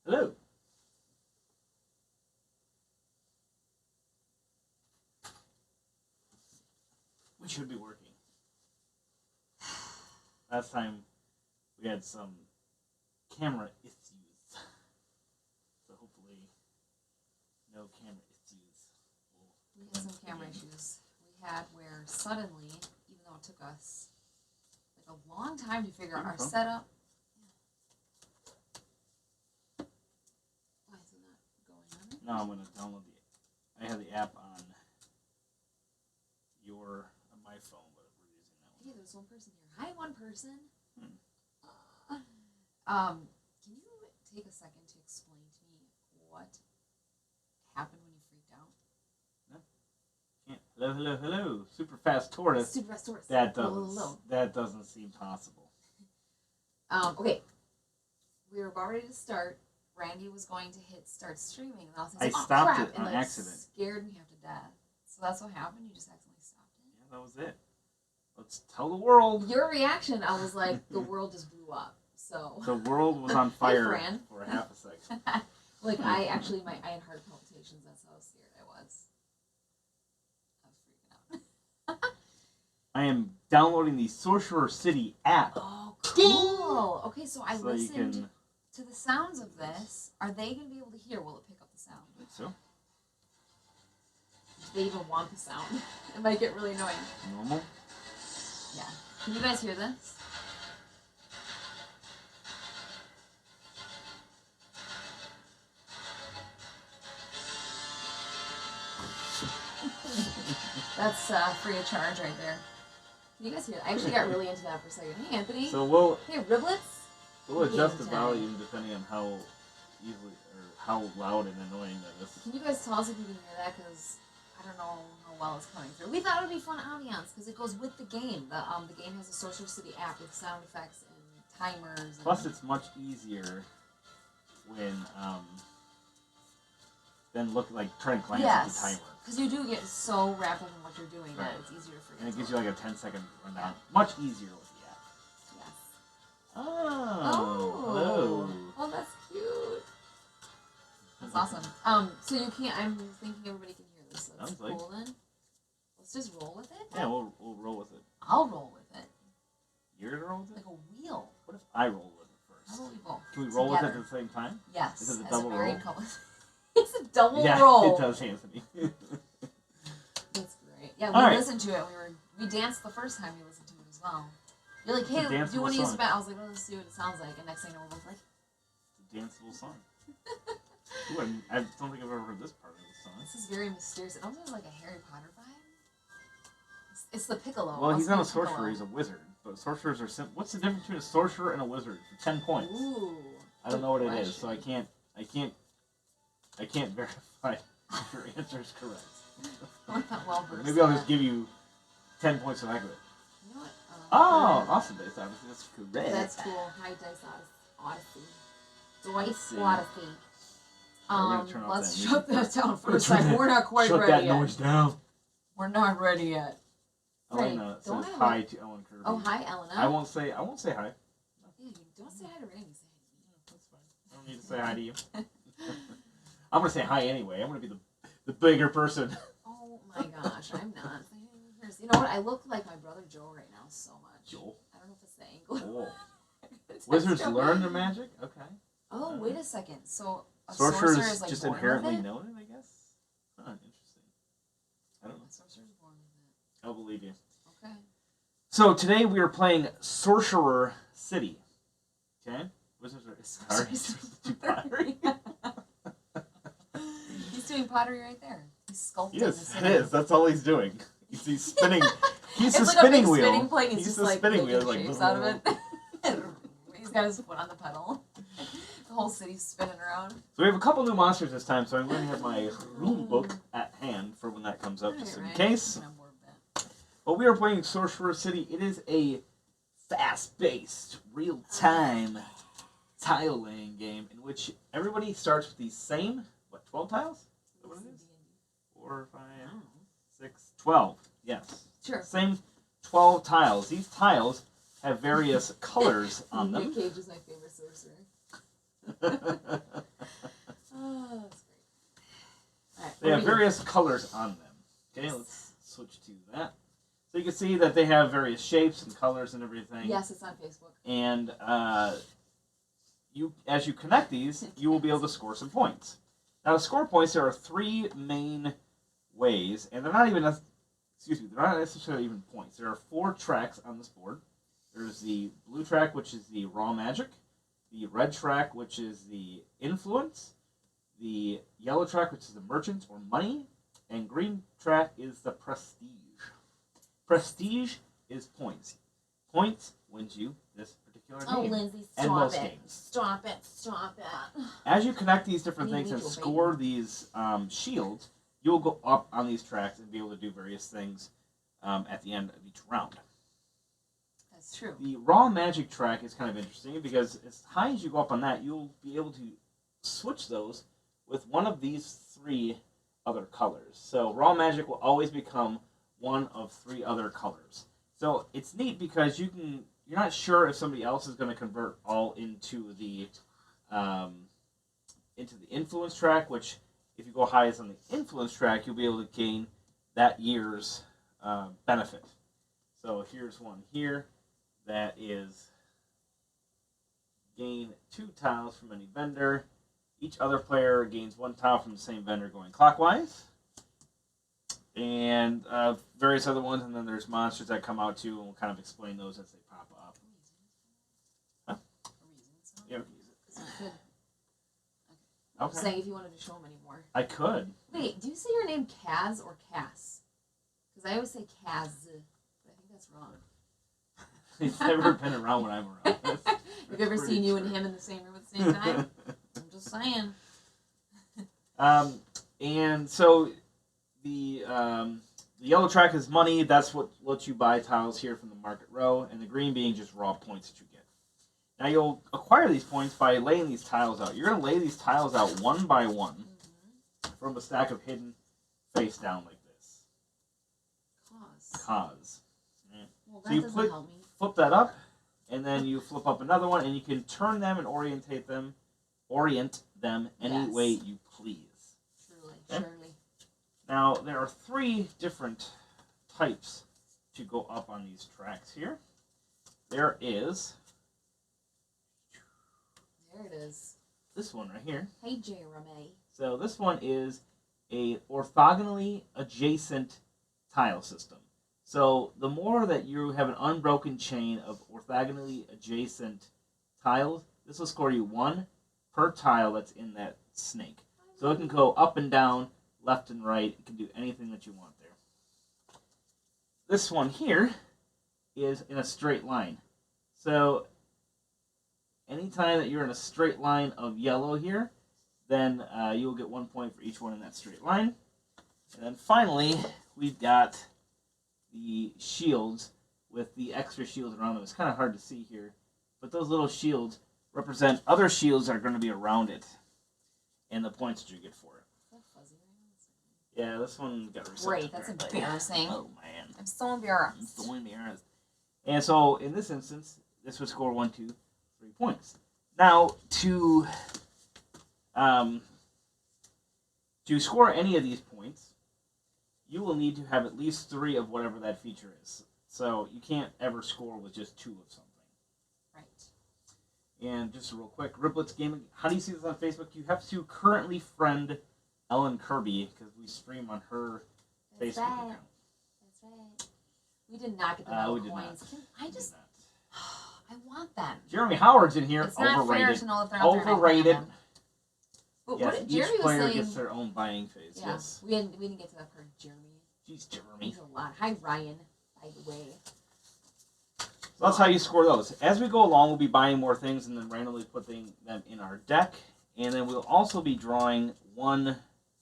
Hello. We should be working. Last time we had some camera issues. So hopefully no camera issues. We had some camera issues. We had where suddenly, even though it took us like a long time to figure out our setup. Why is it not going on? No, I'm gonna download I have the app on my phone, but we're using that one. Hey, there's one person here. Hi, one person. Can you take a second to explain to me what happened when you freaked out? No. Can't. Hello. Super fast tortoise. Super fast tortoise. That doesn't seem possible. Okay. We were about ready to start. Randy was going to hit start streaming, and I stopped it and on accident. Scared me half to death. So that's what happened. You just accidentally stopped it. Yeah, that was it. Let's tell the world. Your reaction, I was like, the world just blew up. So the world was on fire for a half a second. Like I had heart palpitations. That's how scared I was. I was freaking out. I am downloading the Sorcerer City app. Oh, cool. Okay, so I listened to the sounds of this. Are they going to be able to hear? Will it pick up the sound? I think so. Do they even want the sound? It might get really annoying. Normal? Yeah. Can you guys hear this? That's free of charge right there. Can you guys hear it? I actually got really into that for a second. Hey, Anthony. So Hey, Riblets. We'll adjust the volume depending on how easily or how loud and annoying that is. Can you guys tell us if you can hear that? Because I don't know how well it's coming through. We thought it would be fun ambiance because it goes with the game. The game has a Sorcerer City app with sound effects and timers. Plus, it's much easier when than trying to glance at the timer. Because you do get so wrapped up in what you're doing that it's easier to forget. And it gives you like a 10-second rundown. Much easier with the app. Yes. Oh. Hello. Oh, that's cute. That's awesome. So you can't. I'm thinking everybody can hear this. So it's cool then. Let's just roll with it. Yeah, we'll roll with it. I'll roll with it. You're gonna roll with it? Like a wheel. What if I roll with it first? How about we both? Can we roll with it at the same time? Yes. Is it a double roll? It's a double yeah, roll. It does, Anthony. That's great. Yeah, we listened to it. We danced the first time we listened to it as well. You're like, hey, do you want to use the band? I was like, well, let's see what it sounds like. And next thing you know, we're both like, it's a danceable song. Ooh, I don't think I've ever heard this part of the song. This is very mysterious. It almost has like a Harry Potter vibe. It's the piccolo. Well, he's not a sorcerer. He's a wizard. But sorcerers are simple. What's the difference between a sorcerer and a wizard? For 10 points. Ooh. I don't know what it is, so I can't verify if your answer is correct. I'm not well versed. Maybe I'll just give you 10 points if accurate. You know what? Awesome, Dice Odyssey. That's correct. That's cool. Hi, Dice Odyssey. Dice Odyssey. Let's shut that down for a second. We're not quite ready yet. Shut that noise down. We're not ready yet. Elena says hi to Ellen Kirby. Oh, hi, Elena. I won't say hi. Yeah, you don't say hi to Randy. Say hi to me. That's fine. I don't need to say hi to you. I'm gonna say hi anyway. I'm gonna be the bigger person. Oh my gosh, I'm not. You know what? I look like my brother Joe right now so much. Joel? I don't know if it's the angle. Cool. Wizards learn their magic? Okay. Oh, wait a second. So a sorcerer is like just born inherently with it? know it, I guess? Huh, interesting. I don't know. Sorcerer's born with it. I'll believe you. Okay. So today we are playing Sorcerer City. Okay? Wizards are... Sorry. Too pottery. He's doing pottery right there. He's sculpting the city. It is. That's all he's doing. He's spinning. He's it's the like spinning a big wheel. Spinning plate. He's just the like spinning making wheel. shapes out of it. He's got his foot on the pedal. The whole city's spinning around. So we have a couple new monsters this time, so I'm going to have my rule book at hand for when that comes up, just in case. But we are playing Sorcerer City. It is a fast-paced, real-time tile-laying game in which everybody starts with the same, 12 tiles? Is that what it is? 4, 5, 6, 12. Yes. Sure. Same 12 tiles. These tiles have various colors on them. Nick Cage is my favorite sorcerer. have various colors on them. Okay, let's switch to that. So you can see that they have various shapes and colors and everything. Yes, it's on Facebook. And as you connect these, you will be able to score some points. Now, to score points, there are 3 main ways, and they're not necessarily even points. There are 4 tracks on this board. There's the blue track, which is the raw magic, the red track, which is the influence, the yellow track, which is the merchant or money, and green track is the prestige. Prestige is points. Points wins you this particular game. Oh, Lindsay, and stop most it. games. Stop it. Stop it. As you connect these different things and score these shields, you'll go up on these tracks and be able to do various things at the end of each round. That's true. The raw magic track is kind of interesting because as high as you go up on that, you'll be able to switch those with one of these 3 other colors. So raw magic will always become one of 3 other colors. So it's neat because you're not sure if somebody else is going to convert all into the influence track, which if you go highest on the influence track, you'll be able to gain that year's benefit. So here's one here that is gain 2 tiles from any vendor. Each other player gains 1 tile from the same vendor going clockwise. And various other ones, and then there's monsters that come out too, and we'll kind of explain those as they pop up. Huh? Yeah, we can use it. Okay. Saying if you wanted to show them anymore. I could. Wait, do you say your name Kaz or Cass? Because I always say Kaz, but I think that's wrong. He's never been around when I'm around. Have you ever seen you and him in the same room at the same time? I'm just saying. And so the yellow track is money. That's what lets you buy tiles here from the market row, and the green being just raw points that you get. Now you'll acquire these points by laying these tiles out. You're going to lay these tiles out one by one from a stack of hidden face down like this. Cause. Well, that so you doesn't help me. Flip that up, and then you flip up another one, and you can turn them and orient them any way you please. Truly, okay? Surely. Now, there are 3 different types to go up on these tracks here. There is... There it is. This one right here. Hey, Jeremy. So this one is a orthogonally adjacent tile system. So the more that you have an unbroken chain of orthogonally adjacent tiles, this will score you 1 per tile that's in that snake. So it can go up and down, left and right. It can do anything that you want there. This one here is in a straight line. So anytime that you're in a straight line of yellow here, then you will get 1 point for each one in that straight line. And then finally, we've got the shields with the extra shields around them. It's kind of hard to see here, but those little shields represent other shields that are going to be around it and the points that you get for it. Is that fuzzy right now? Yeah, this one got reset. Great, that's embarrassing. Oh, man. I'm so embarrassed. I'm so embarrassed. And so, in this instance, this would score 1, 2, 3 points. Now, to score any of these points, you will need to have at least 3 of whatever that feature is. So you can't ever score with just 2 of something. Right. And just real quick, Riblets Gaming, how do you see this on Facebook? You have to currently friend Ellen Kirby because we stream on her Facebook account. That's right. We did not get the metal coins. I want them. Jeremy Howard's in here. It's not overrated. fair to know if they're out there. Overrated. But yes, what each Jeremy player was saying, gets their own buying phase. Yeah, yes. We didn't get to that part. Jeremy. Jeez, Jeremy. He's a lot. Hi, Ryan. By the way. So that's how you score those. As we go along, we'll be buying more things and then randomly putting them in our deck, and then we'll also be drawing one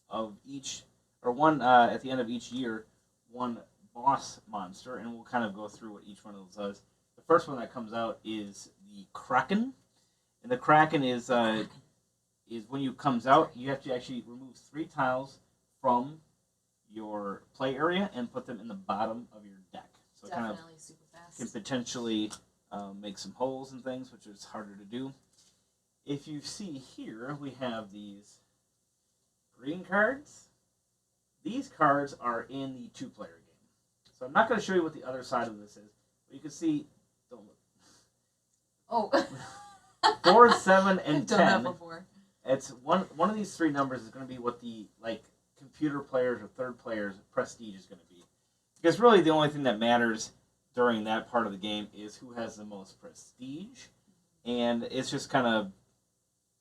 of each, or one at the end of each year, one boss monster, and we'll kind of go through what each one of those does. The first one that comes out is the Kraken, and the Kraken is when you comes out, you have to actually remove 3 tiles from your play area and put them in the bottom of your deck. So it kind of super fast. can potentially make some holes and things, which is harder to do. If you see here, we have these green cards, These cards are in the 2-player game. So I'm not going to show you what the other side of this is. But you can see, don't look. Oh. 4, 7, and I've done 10. that before. It's one of these 3 numbers is going to be what the computer players or third players prestige is going to be. Because really the only thing that matters during that part of the game is who has the most prestige. And it's just kind of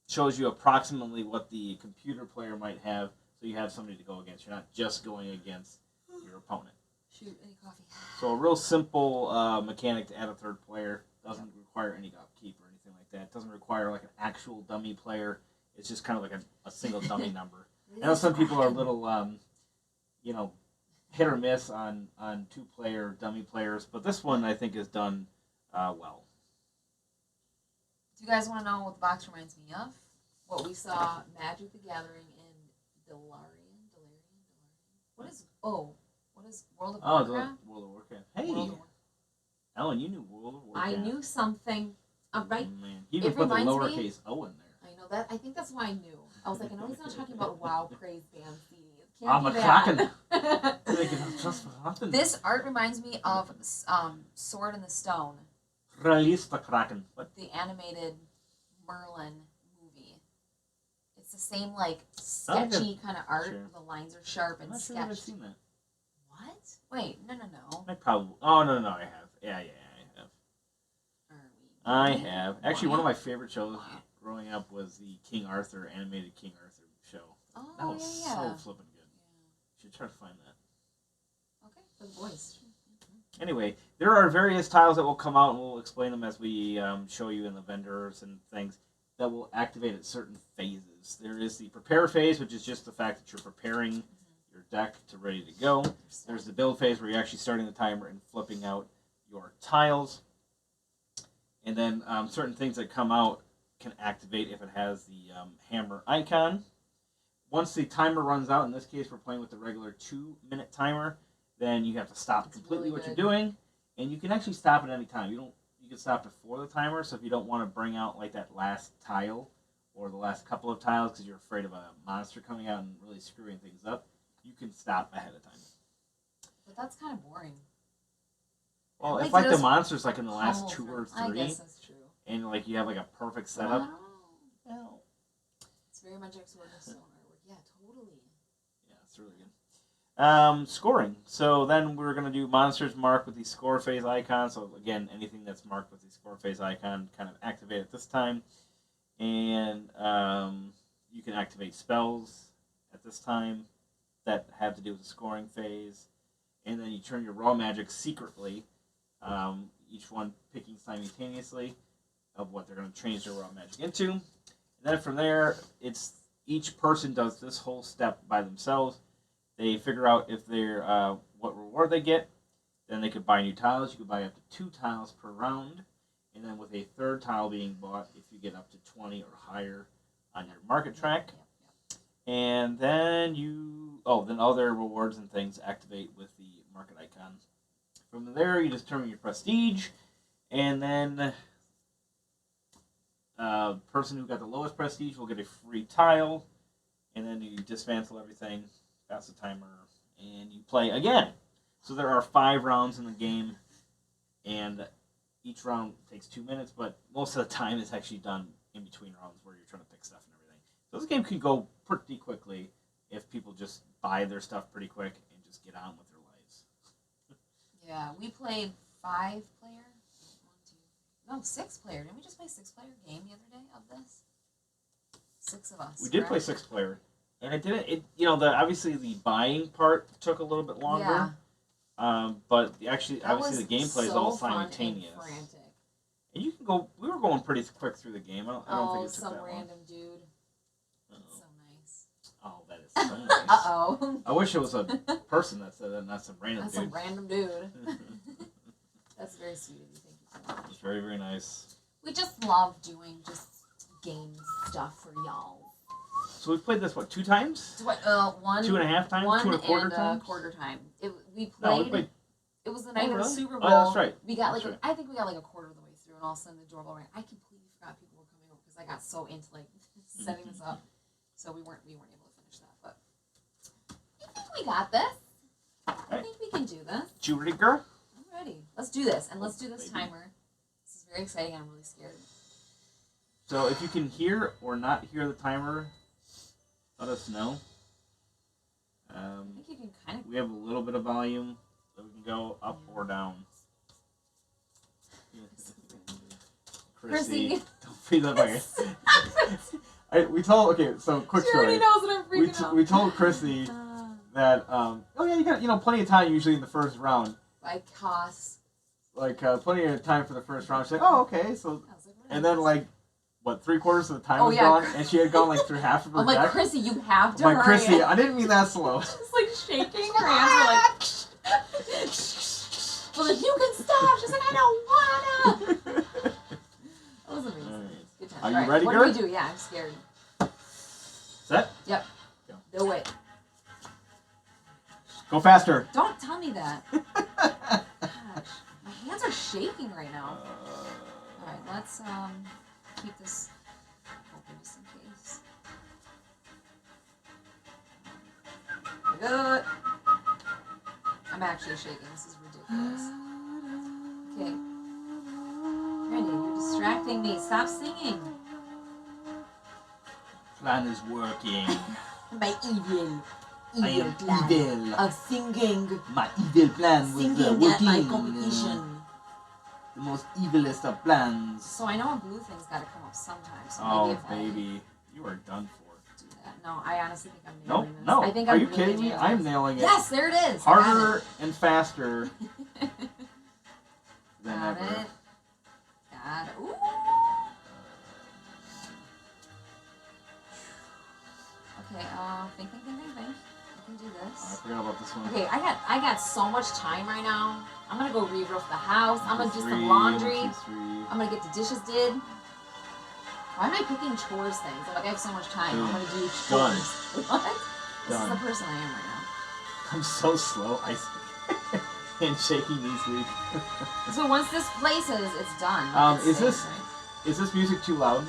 shows you approximately what the computer player might have, so you have somebody to go against. You're not just going against your opponent. Shoot, any coffee. So a real simple mechanic to add a third player. Doesn't require any upkeep or anything like that. Doesn't require like an actual dummy player. It's just kind of like a single dummy number. I know some people are a little, hit or miss on 2-player dummy players, but this one I think is done well. Do you guys want to know what the box reminds me of? What we saw Magic the Gathering in Delarian? What is World of Warcraft? World of Warcraft. Hey, Ellen, you knew World of Warcraft. I knew something. Right? Oh, man. You even put the lowercase O in there. I know that. I think that's why I knew. I was like, I know he's not talking about WoW Praise Band CDs. I'm a kraken. This art reminds me of Sword in the Stone. Release the kraken. What? The animated Merlin movie. It's the same sketchy kind of art. Sure. The lines are sharp and sketchy. I'm not sure I've seen that. What? Wait, no. I probably. Oh no, I have. Yeah, I have. I have. Actually, one of my favorite shows growing up was the King Arthur animated King Arthur show. Oh, that was so flippin' good. Yeah. Should try to find that. Okay, for the boys. Anyway, there are various tiles that will come out, and we'll explain them as we show you in the vendors and things that will activate at certain phases. There is the prepare phase, which is just the fact that you're preparing your deck to ready to go. There's the build phase where you're actually starting the timer and flipping out your tiles. And then certain things that come out can activate if it has the hammer icon. Once the timer runs out, in this case we're playing with the regular 2-minute timer, then you have to stop completely what you're doing, and you can actually stop at any time. You can stop before the timer, so if you don't want to bring out like that last tile or the last couple of tiles because you're afraid of a monster coming out and really screwing things up, you can stop ahead of time. But that's kind of boring. Well, if the monster's in the last 2 or 3, I guess that's true. And you have a perfect setup. Well, it's very much Sword in the Stone artwork. Yeah, totally. Yeah, it's really good. Scoring. So then we're going to do monsters marked with the score phase icon. So again, anything that's marked with the score phase icon kind of activate at this time. And you can activate spells at this time that have to do with the scoring phase. And then you turn your raw magic secretly, each one picking simultaneously of what they're going to change their raw magic into. And then from there, each person does this whole step by themselves. They figure out if they're what reward they get. Then they could buy new tiles. You could buy up to 2 tiles per round. And then with a third tile being bought if you get up to 20 or higher on your market track. And then then other rewards and things activate with the market icon. From there, you determine your prestige. And then person who got the lowest prestige will get a free tile. And then you dismantle everything. Pass the timer, and you play again. So there are 5 rounds in the game, and each round takes 2 minutes, but most of the time is actually done in between rounds where you're trying to pick stuff and everything. So this game can go pretty quickly if people just buy their stuff pretty quick and just get on with their lives. Yeah, we played 5-player. 6-player. Didn't we just play 6-player game the other day of this? 6 of us. We did play 6-player. And it didn't. Obviously the buying part took a little bit longer. Yeah. But obviously the gameplay is all simultaneous. And you can go. We were going pretty quick through the game. I don't think it took that long. Some random dude. That's so nice. Oh, that is so nice. I wish it was a person that said that, not some random dude. Some random dude. That's very sweet of you. Thank you so much. It's very, very nice. We just love doing game stuff for y'all. So we've played this 2 times? 1, 2.5 times? 2.25 times? Quarter time. We played. It was the night of the Super Bowl. Oh, that's right. We got I think we got a quarter of the way through, and all of a sudden the doorbell rang. I completely forgot people were coming over because I got so into setting this up, so we weren't able to finish that. But we got this. I Right. think we can do this. You ready, girl? I'm ready. Let's do this, and let's do this Baby. timer. This is very exciting. I'm really scared. So if you can hear or not hear the timer, let us know. I think you can kind of. We have a little bit of volume, so we can go up or down. Chrissy, don't breathe that way. We told so quick She story. already knows that I'm freaking out. We told Chrissy that oh yeah, you got plenty of time usually in the first round. Like costs. Like plenty of time for the first round. She's like, oh okay, so and then like. What, 3/4 of the time was gone, and she had gone like through half of her I'm like, deck. Chrissy, you have to I'm like, hurry. Chrissy, I didn't mean that slow. She's like shaking. Her hands are like. Well, then you can stop. She's like, I don't wanna. That was amazing. Right. Good time. Are you All right, ready, what girl? do we do? Yeah, I'm scared. Set? Yep. Go. No way. Go faster. Don't tell me that. Gosh, my hands are shaking right now. All right, let's keep this open just in case. Good. I'm actually shaking. This is ridiculous. Okay. Randy, you're distracting me. Stop singing. Plan is working. My evil I am plan evil. of singing. My evil plan was Singing working. at my competition. The most evilest of plans. So I know a blue thing's got to come up sometime. So Oh, maybe if baby. You are done for. I do that. No, I honestly think I'm No, nailing this. no. I think Are I'm you really kidding me? nailing I'm this. nailing it. Yes, there it is. Harder and faster than Got ever. it. Got it. Ooh. Okay. Think. I can do I this. forgot about this one. Okay, I got so much time right now. I'm gonna go re-roof the house. I'm gonna do 3, some laundry. 1, 2, 3. I'm gonna get the dishes did. Why am I picking chores things? I'm like, I have so much time. I'm gonna do chores. Done. What? This Done. is the person I am right now. I'm so slow. And shaking these weeks. So once this places, it's done. It's is safe, this- right? Is this music too loud?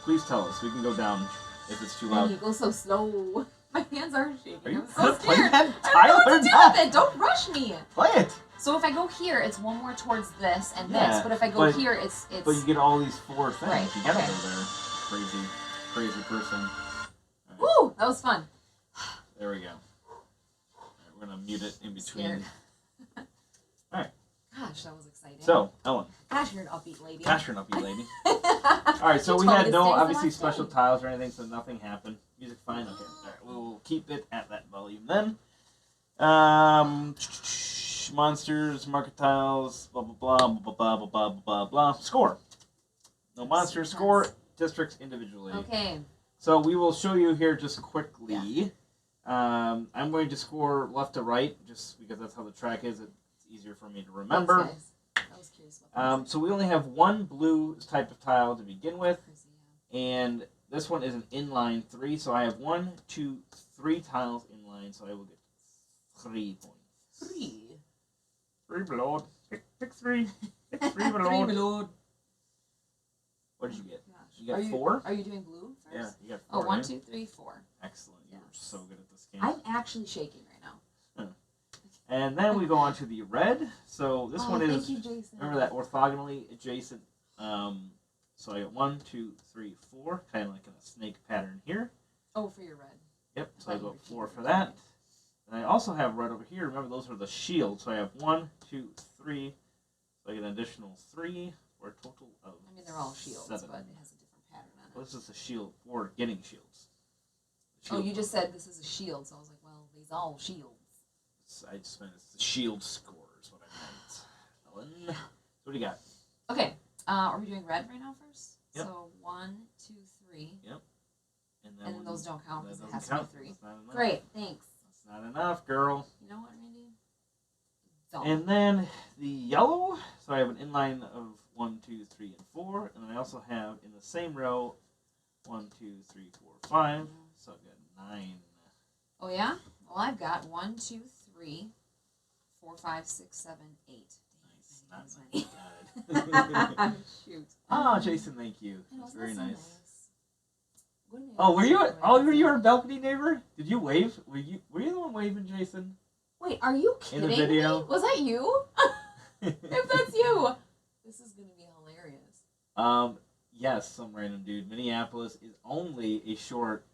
Please tell us. We can go down if it's too And loud. you go so slow. My hands are shaking. Are you I'm so gonna play scared. that? I don't know Tyler, what to do no. with it. Don't rush me. Play it. So if I go here, it's one more towards this and Yeah, this. But if I go but- here, it's. But you get all these 4 things. Right, You gotta okay. go there. Crazy person. All right, Woo! That was fun. there we go. All right, we're gonna mute it in between. Scared. Alright. Gosh, that was exciting. So, Ellen. Gosh, you're an upbeat lady. Gosh, you're an upbeat lady. Alright, so You we told me had to no, stay the obviously, last special day. tiles or anything, so nothing happened. Music fine? Okay. Alright, we'll keep it at that volume then. Monsters, market tiles, blah, blah, blah, blah, blah, blah, blah, blah, blah. Score. No monsters, score districts individually. Okay. So we will show you here just quickly. I'm going to score left to right, just because that's how the track is. It's easier for me to remember. Thanks, guys. I was curious about this. So we only have one blue type of tile to begin with, Crazy, yeah. and this one is an inline 3. So I have 1, 2, 3 tiles inline, so I will get 3 points. 3. 3 blood. Pick 3. Pick 3 3, my blood. lord. What did you get? Gosh. You got Are 4? Are you doing blue Yeah, first? you got 4. Oh, 1, right? 2, 3, 4. Excellent. You Yes. were so good at this game. I'm actually shaking right now. And then we go on to the red. So this one is, Thank you, Jason. remember that orthogonally adjacent. So I got 1, 2, 3, 4, kind of like in a snake pattern here. Oh, for your red. Yep. So I thought you go were 4 keeping for it that. And I also have red over here. Remember, those are the shields. So I have 1, 2, 3. So I get an additional 3 for a total of. I mean, they're all shields, 7. but it has a different pattern on Well, it. this is a shield for getting shields. Oh, you just said this is a shield, so I was like, well, these all shields. I just meant it's the shield score is what I meant. Ellen, what do you got? Okay, are we doing red right now first? Yep. So 1, 2, 3. And And then those don't count that because it doesn't has count. to be 3. That's not enough. Great, thanks. That's not enough, girl. You know what, Randy? Don't. And then the yellow. So I have an inline of 1, 2, 3, and 4. And then I also have in the same row 1, 2, 3, 4, 5. So I've got 9. Oh, yeah? Well, I've got 1, 2, 3, 4, 5, 6, 7, 8. Nice. Dang, Not that was many. Shoot. Oh, Jason, thank you. I know, That's isn't very that so nice. Oh, were you? Were you our balcony neighbor? Did you wave? Were you the one waving, Jason? Wait, are you kidding In the video? me? Was that you? If that's you, this is gonna be hilarious. Yes, some random dude. Minneapolis is only a short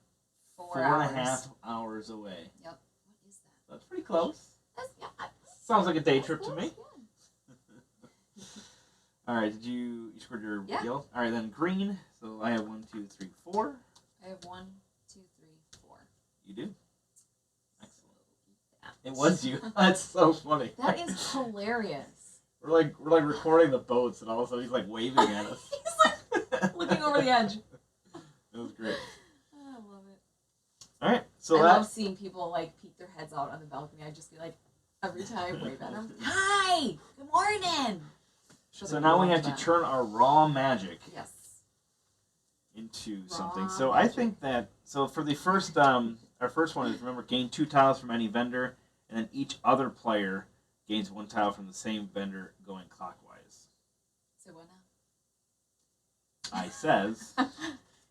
4 hours. and a half hours away. Yep. What is that? That's pretty close. Yeah, Sounds like a day trip to close, me. Yeah. All right, did you scored your Yeah. yellow? All right, then green. So I have 1, 2, 3, 4. I have 1, 2, 3, 4. You do. Excellent. It was you. That's so funny. That is hilarious. We're like recording the boats, and all of a sudden he's like waving at us. He's like looking over the edge. It was great. Oh, I love it. All right, so I love seeing people like peek their heads out on the balcony. I'd just be like, every time, wave at them. Hi, good morning. So now we have to turn our raw magic Yes. into Raw something. So magic. I think that for the first our first one is, remember, gain 2 tiles from any vendor, and then each other player gains 1 tile from the same vendor going clockwise. So what I says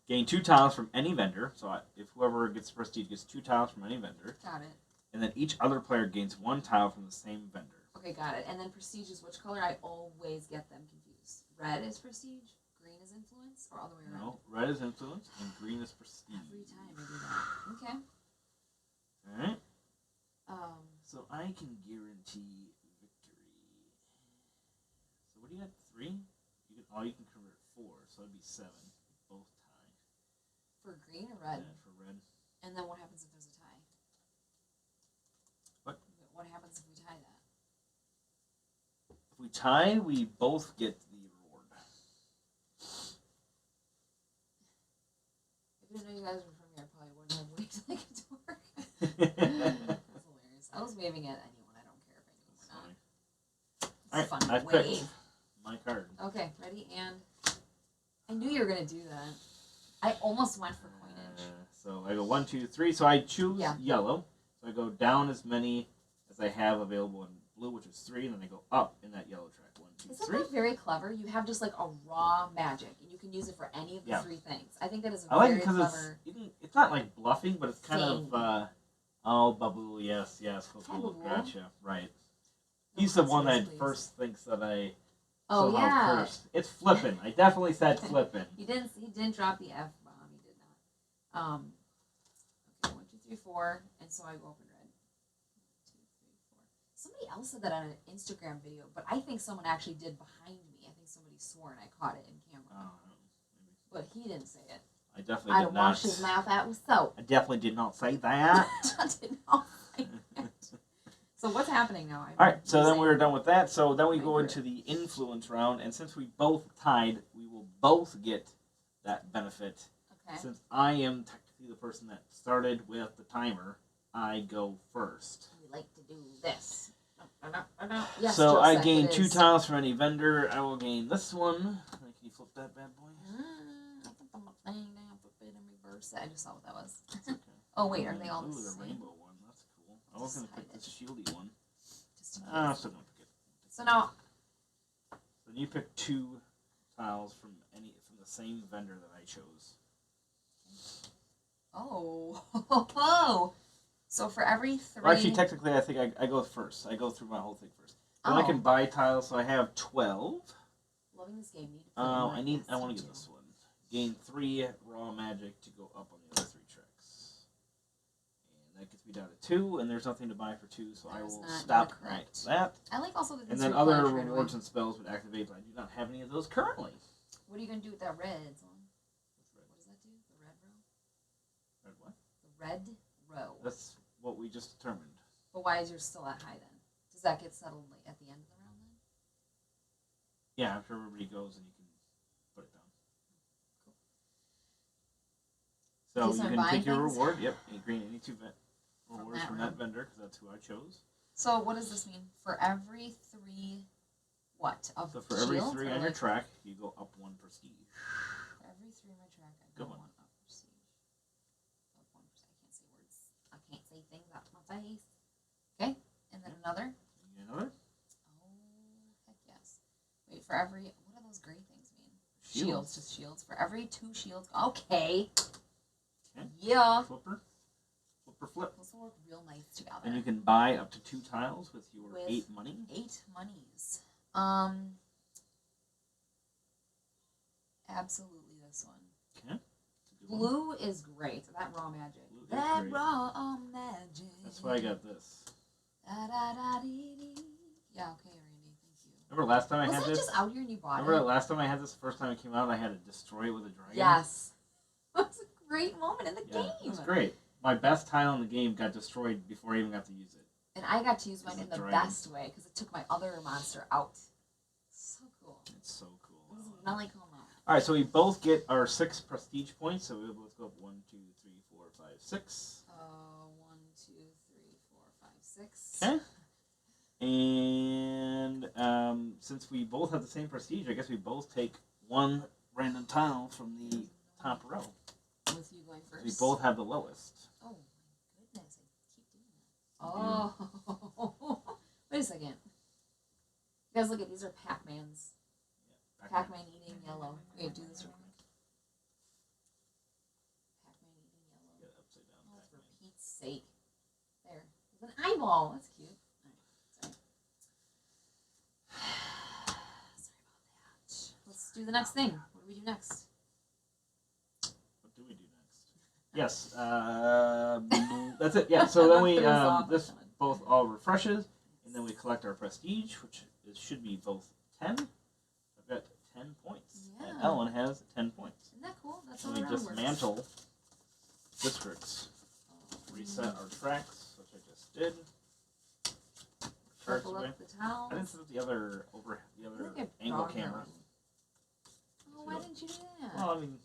gain 2 tiles from any vendor. So if whoever gets prestige gets 2 tiles from any vendor, now? Got it. and then each other player gains 1 tile from the same vendor. Okay, got it. And then prestige is which color? I always get them confused. Red is prestige, green is influence, or other way around? No, red is influence and green is prestige. Every time I do that. Okay. All right. Um, So I can guarantee victory. So what do you got? 3? You can convert 4, so it'd be 7. Both tie. for green or red? Yeah, for red. And then what happens if there's a tie? What? What happens if we tie that? If we tie, we both get the reward. If I didn't know you guys were from here, I probably wouldn't have waved like a dork. That's hilarious. I was waving at anyone. I don't care if I knew them or not. It's Alright, fun to I've wave. picked my card. Okay, ready? And I knew you were going to do that. I almost went for coinage. So I go 1, 2, 3. So I choose Yeah. yellow. So I go down as many as I have available in blue, which is 3, and then I go up in that yellow track. 1, 2, Isn't 3. that very clever? You have just like a raw magic, and you can use it for any of the Yeah. 3 things. I think that is a I like it very because clever. it's not like bluffing, but it's kind Thing. of oh, Babu, yes, Hi, Babu, Babu. gotcha, right. No He's the one consoles, that please. first thinks that I Oh somehow yeah. cursed. It's flippin'. I definitely said flippin'. He didn't drop the F bomb. He did not. Okay, 1, 2, 3, 4, and so I go up in red. 1, 2, 3, 4. Somebody else said that on an Instagram video, but I think someone actually did behind me. I think somebody swore and I caught it in camera. Maybe. But he didn't say it. I definitely I'd did wash not. his mouth out with soap. I definitely did not say that. I did not say that. So what's happening now? All right, so then we're done with that. So then we My go turn. into the influence round, and since we both tied, we will both get that benefit. Okay. Since I am technically the person that started with the timer, I go first. We like to do this. Yes, So I Joseph, gain it 2 is. tiles from any vendor. I will gain this one. Can you flip that bad boy? I put the thing down, flip it, and reverse it. I just saw what that was. It's okay. Oh wait, are they all Ooh, the the same? rainbow one. That's cool. I was going to pick this shieldy one. Just in I'm case. still going to pick it. So now, Then you pick 2 tiles from the same vendor that I chose. oh, so for every 3. Well, actually, technically, I think I go first. I go through my whole thing first. Then I can buy tiles, so I have 12. Loving this game. Need to play more. I Yes, want me to get too. this one. Gain 3 raw magic to go up on the other 3 tracks. And that gets me down to 2, and there's nothing to buy for 2, so That I is will not stop correct. at that. I like also that And this then other replenish right rewards away. and spells would activate, but I do not have any of those currently. What are you gonna do with that red zone? What does that do? The red row. Red what? The red row. That's what we just determined. But why is yours still at high then? Does that get settled like at the end of the round then? Yeah, after everybody goes, and you can put it down. So Okay, so you I'm can buying pick your things? reward. Yep, you green any 2 rewards that from round. that vendor, because that's who I chose. So what does this mean? For every 3, what of So for every shields 3 or on your like- track, you go up 1 prestige. For every 3 on my track, I Go go on. 1 up prestige. Up 1%. I can't say words. I can't say things out my face. Okay, and then another. You get another? Oh heck yes! Wait, for every what do those gray things mean? Shields, just shields. For every 2 shields. Okay. Okay. Yeah. Flipper. Flipper flip. Those will work real nice together. And you can buy up to 2 tiles with your 8 money. 8 monies. Absolutely this one. Okay. Blue is great. That raw magic. That raw magic. That's why I got this. Da, da, da, dee, dee. Yeah, okay, Randy. Thank you. Remember last time I had this? Was that just out here and you bought Remember it? last time I had this? The first time it came out, I had to destroy it with a dragon. Yes. That was a great moment in the game. It was great. My best tile in the game got destroyed before I even got to use it. And I got to use mine in the best way because it took my other monster out. So cool. It's so cool. This is not like home. All right, so we both get our 6 prestige points. So we'll both go up 1, 2, 3, 4, 5, 6. 1, 2, 3, 4, 5, 6. Okay. And since we both have the same prestige, I guess we both take 1 random tile from the top row. With you going first. We both have the lowest. Oh my goodness! I keep doing that. Oh. Wait a second. You guys, look at these are Pac-Mans. Pac-Man eating yellow. Wait, do this real quick. Pac-Man eating yellow. Get upside down. Oh, for Pete's sake. There. There's an eyeball. That's cute. Alright, sorry. Sorry about that. Let's do the next thing. What do we do next? What do we do next? Yes. That's it. Yeah. So then we this both all refreshes, and then we collect our prestige, which should be both 10. I've got 10 points. Yeah. And Ellen has 10 points. Isn't that cool? That's So how we it works. dismantle districts. Reset our tracks, which I just did. Purple up the towels. I didn't set up the other angle camera. Oh, why didn't you do that? Well, I mean,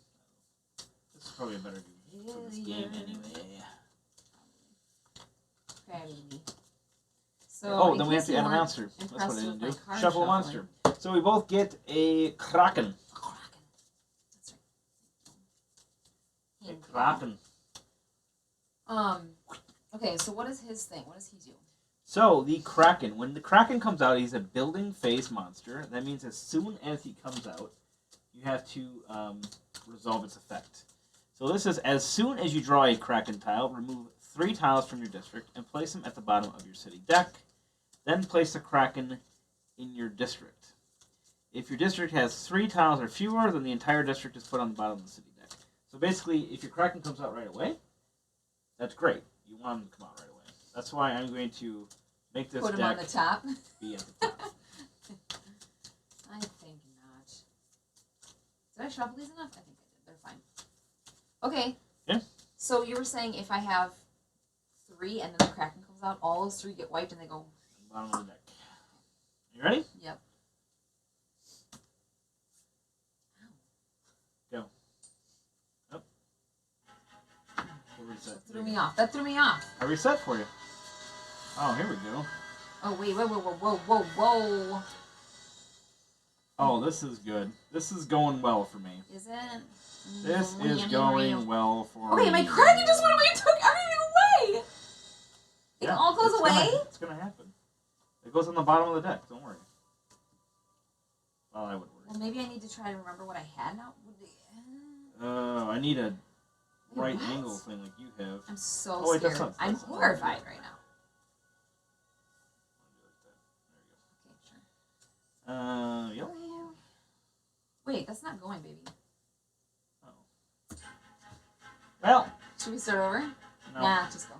this is probably a better do for this game anyway. Probably. So then we have to add a monster. That's what I didn't do. Shuffle a monster. So we both get a Kraken. That's A right. Kraken. Okay, so what is his thing? What does he do? So the Kraken, when the Kraken comes out, he's a building phase monster. That means as soon as he comes out, you have to resolve its effect. So this is as soon as you draw a Kraken tile, remove 3 tiles from your district and place them at the bottom of your city deck. Then place the Kraken in your district. If your district has 3 tiles or fewer, then the entire district is put on the bottom of the city deck. So basically, if your Kraken comes out right away, that's great. You want him to come out right away. That's why I'm going to make this Put him deck on the top. be at the top. I think not. Did I shuffle these enough? I think I did. They're fine. Okay. Yeah. So you were saying if I have 3 and then the Kraken comes out, all those 3 get wiped and they go. Bottom of the deck. You ready? Yep. Go. Up. We'll reset. That threw me off. That threw me off. I reset for you. Oh, here we go. Oh, wait, whoa. Oh, this is good. This is going well for me. Is it? This is going well for me. Okay, my Kraken just went away and took everything away. It all goes away? It's going to happen. It goes on the bottom of the deck. Don't worry. Well, I would worry. Well, maybe I need to try to remember what I had now. I need a right what? angle thing like you have. I'm so wait, scared. that's not- I'm that's not- horrified right now. Yep. Wait, that's not going, baby. Oh. Well. Should we start over? No. Nah, just go.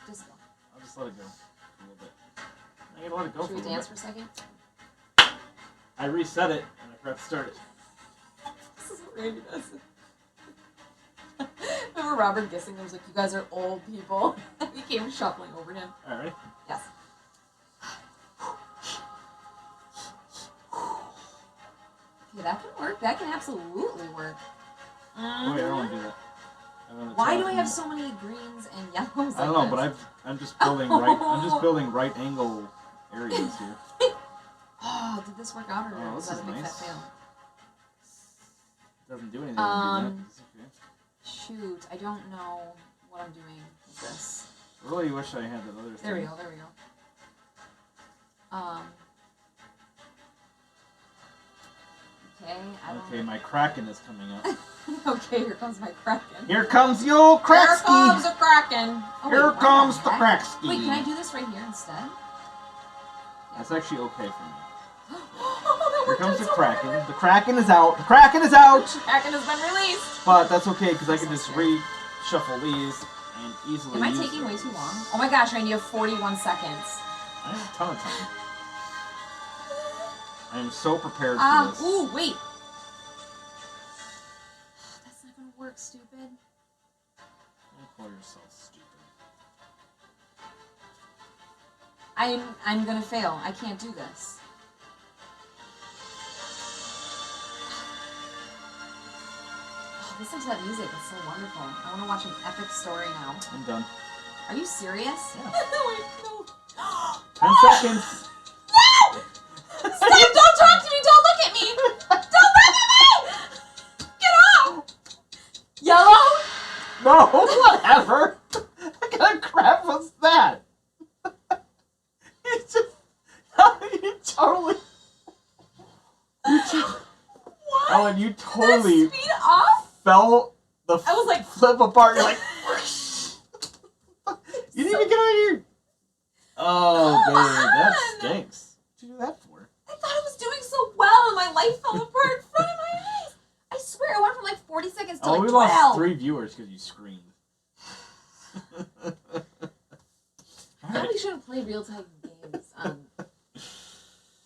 Just go. I'll just let it go a little bit. I gotta let it go Should for a we little dance bit. for a second? I reset it and I pressed start it. This is what Randy does. Remember Robert Gissing was like, you guys are old people. He came shuffling over him. Alright, ready? Yes. Okay, that can work. That can absolutely work. Oh wait, I don't want to do that. Why do I have so many greens and yellows? I don't know, but I'm just building right angle areas here. Oh, did this work out or Oh, was this that a is big nice. fat fail? It doesn't do anything when you do that. It's okay. Shoot, I don't know what I'm doing with this. I really wish I had that other thing. There we go. Okay, I don't Okay, my Kraken is coming up. Okay, here comes my Kraken. Here comes the old Kraxky! Here comes the Kraken! Oh, Here wait, comes the Kraxky! Wait, can I do this right here instead? That's actually okay for me. Oh, Here comes the Kraken. The Kraken is out. The Kraken is out! The Kraken has been released! But that's okay, because I can just reshuffle these and easily Am I taking way too long? Oh my gosh, Randy, you have 41 seconds. I have a ton of time. I am so prepared for this. Ooh, wait. That's not gonna work, stupid. Don't call yourself stupid. I'm gonna fail. I can't do this. Oh, listen to that music. It's so wonderful. I want to watch an epic story now. I'm done. Are you serious? Yeah. Wait, no. 10 seconds. No! Stop! Don't talk to me! Don't look at me! Don't look at me! Get off! Yellow? No, whatever. What kind of crap was that? You just, you totally. What? Oh, and you totally Did that speed off? fell the I was like, flip apart. You're like, whoosh. You didn't even get out of your. Oh, Come baby, that on. stinks. What'd you do that for? I thought I was doing so well and my life fell apart in front of my eyes. I swear, I went from like 40 seconds to Oh, like we 12. lost 3 viewers because you screamed. Probably shouldn't play real-time games.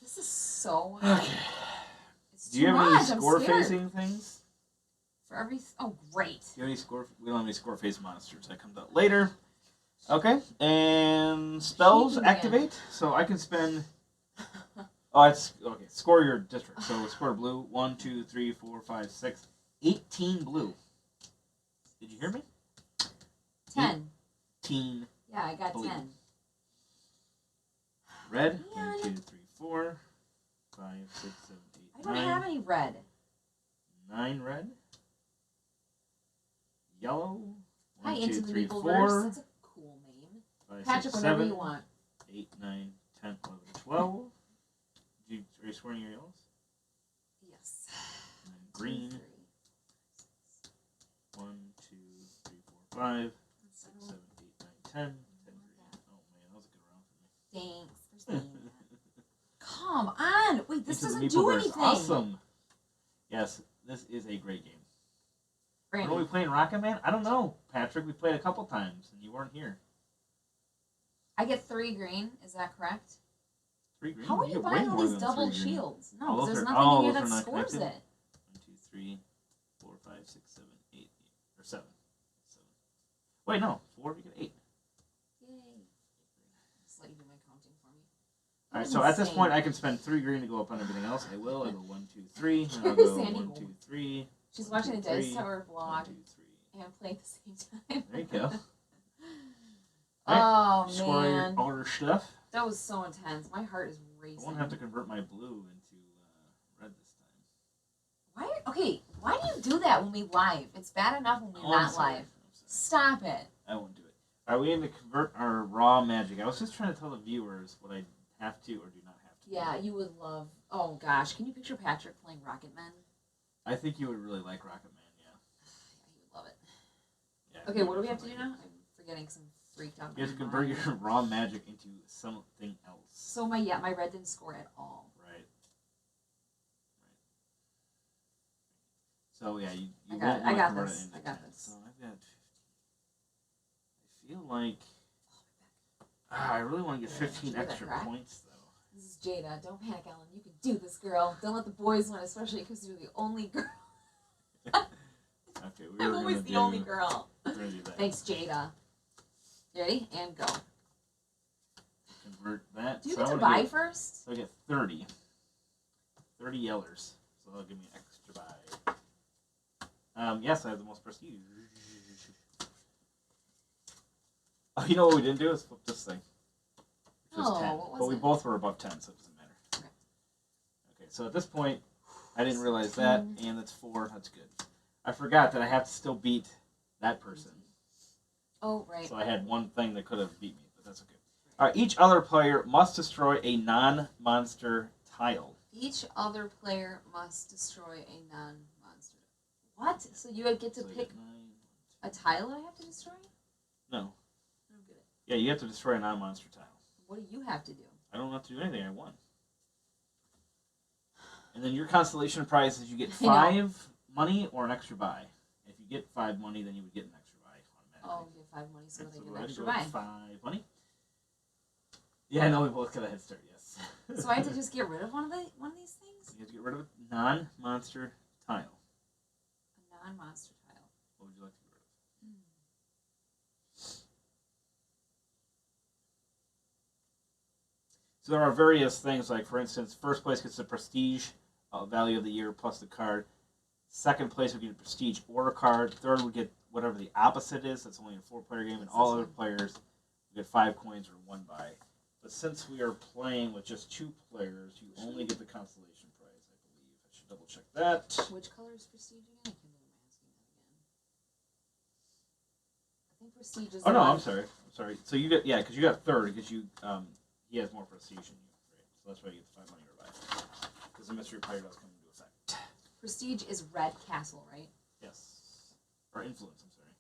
This is so... Okay. It's Do you too have much. any I'm score scared. phasing things? For every... Oh, great. Do you have any score? We don't have any score phase monsters. That comes out later. Okay, and spells Cheating again. activate. So I can spend. Oh, it's okay. Score your district. So score blue. 1, 2, 3, 4, 5, 6, 18 blue. Did you hear me? 10. 18 Yeah, I got blue. 10. Red. Man. 1, 2, 3, 4, 5, 6, 7, 8, I don't 9. have any red. 9 red. Yellow. Hi, 1, 2, Into the 3, Meepleverse. 4. That's a cool name. 5, Patrick, 6, whenever 7, you want. 8, 9, 10, 11, 12. Are you scoring your yellows? Yes. And then green. 3. 1, 2, 3, 4, 5, 6, 7, 8, 9, 10. 10 green. Oh man, that was a good round for me. Thanks for saying that. Come on! Wait, this Into the doesn't do Meepleverse. anything. Awesome. Yes, this is a great game. Randy. Were we playing Rocket Man? I don't know, Patrick. We played a couple times and you weren't here. I get 3 green. Is that correct? 3 green. How are You you get way buying all more these than double 3 green. shields? No, Oh, 'cause those there's are- nothing in here those that are not scores connected? it. 1, 2, 3, 4, 5, 6, 7, 8, or 7. 7. Wait, no. 4. You get 8. Yay. Just let you do my counting for me. All right, That so was at this insane. point, I can spend 3 green to go up on everything else. I will. I go 1, 2, 3. And I'll Here's go Sandy 1, Gold. 2, 3. She's 1, watching 2, a Dice 3, Tower 1, vlog 2, 3. and playing at the same time. There you go. Oh, Score man. all your stuff. That was so intense. My heart is I racing. won't have to convert my blue into red this time. Why do you do that when we live? It's bad enough when we're Oh, I'm not sorry. live. I'm sorry. Stop it. I won't do it. All right, we need to convert our raw magic. I was just trying to tell the viewers what I have to or do not have to. Yeah, you would love... Oh, gosh. Can you picture Patrick playing Rocket Man? I think you would really like Rocket Man, yeah. Yeah, he would love it. Yeah, Okay, you what do would we have to do definitely now? I'm forgetting some freaked out. You have to my convert mind. your raw magic into something else. So my red didn't score at all. Right. So yeah, you I won't got it. want to I got convert this. it into I got 10. this. So I've got 15. I feel like I really want to get 15 Hear that extra crack? points though. This is Jada. Don't panic, Ellen. You can do this, girl. Don't let the boys win, especially because you're the only girl. Okay, I'm always the only girl. We're gonna do that. Thanks, Jada. You ready? And go. Convert that. Do you so get I to wanna buy get, first? So I get 30. 30 yellers. So that'll give me an extra buy. Yes, I have the most prestige. Oh, you know what we didn't do is flip this thing. Which was 10. What was But we it? both were above 10, so it doesn't matter. Okay, so at this point, I didn't realize that, and that's 4. That's good. I forgot that I have to still beat that person. Oh, right. So I had one thing that could have beat me, but that's okay. All right, each other player must destroy a non-monster tile. Each other player must destroy a non-monster. What? So you would get to pick a tile I have to destroy? No. I don't get it. Yeah, you have to destroy a non-monster tile. What do you have to do? I don't have to do anything. I won. And then your constellation prize is you get 5 money or an extra buy. If you get 5 money, then you would get an extra buy automatically. Oh, get 5 money so that I get an we're extra gonna buy. go with 5 money. Yeah, I know we both got a head start. Yes. So I have to just get rid of one of these things? You have to get rid of a non-monster tile. A non-monster tile. What would you like to get rid of? So there are various things, like for instance, first place gets the prestige value of the year plus the card. Second place would get a prestige order card. Third would get whatever the opposite is. That's only a 4-player game, and all other players get 5 coins or 1 buy. But since we are playing with just 2 players, you only get the constellation prize, I believe. I should double check that. Which color is prestige again? I can't believe I'm asking that again. I think prestige is. Oh no, I'm sorry. So you get because you got third because you he has more prestige than you, right? So that's why you get the 5 money or buy. Because the mystery player does come into effect. Prestige is red castle, right? Yes. Or influence, I'm sorry.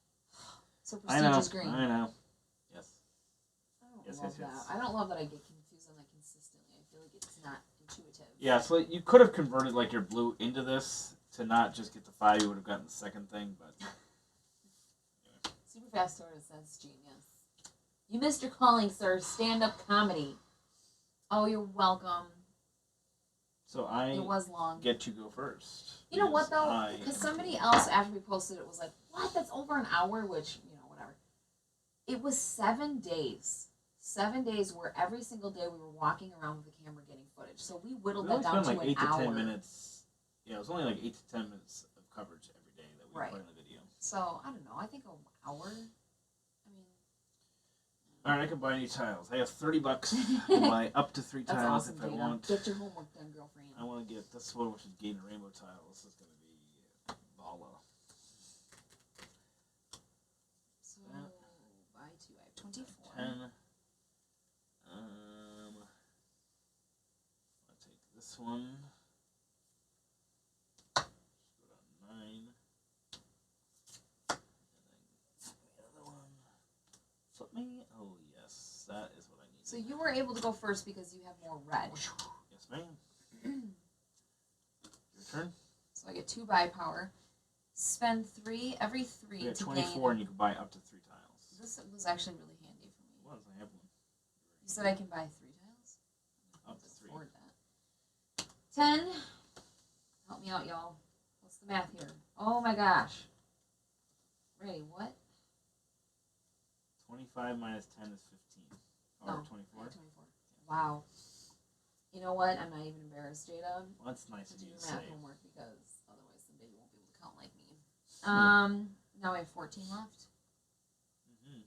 So prestige is green. I know. Yes. I don't love that. I don't love that I get confused on that consistently. I feel like it's not intuitive. Yeah, so you could have converted like your blue into this to not just get the 5. You would have gotten the second thing, but anyway. Super Fast Tortoise, that's genius. You missed your calling, sir. Stand-up comedy. Oh, you're welcome. So I it was long. Get to go first. You know what though? Because somebody else after we posted it was like, "What? That's over an hour." Which whatever. It was 7 days. 7 days where every single day we were walking around with the camera getting footage. So we whittled that down to like an 8 to 10 hour. minutes. Yeah, it was only like 8 to 10 minutes of coverage every day that we put in the video. So I don't know. I think an hour. All right, I can buy any tiles. I have $30. I can buy up to 3 tiles awesome, if I Jada. want. Get your homework done, girlfriend. I want to get this one, which is Gain Rainbow tile. This is going to be Bala. So buy 2. I have 24. 10. I'll take this one. Go down 9. And then the other one. Flip me. Oh yes, that is what I need. So you were able to go first because you have more red. Yes, ma'am. Your turn. So I get 2 buy power. Spend 3 every 3 You have to 24, gain. and you can buy up to 3 tiles. This was actually really handy for me. It was. I have one. You said I can buy 3 tiles. Up to 3. Afford that. 10. Help me out, y'all. What's the math here? Oh my gosh. Ray, what? 25 minus 10 is 15. Or 24. 24. Wow. You know what? I'm not even embarrassed, Jada. Well, that's nice of do you to your math say. homework because otherwise the baby won't be able to count like me. Now I have 14 left. You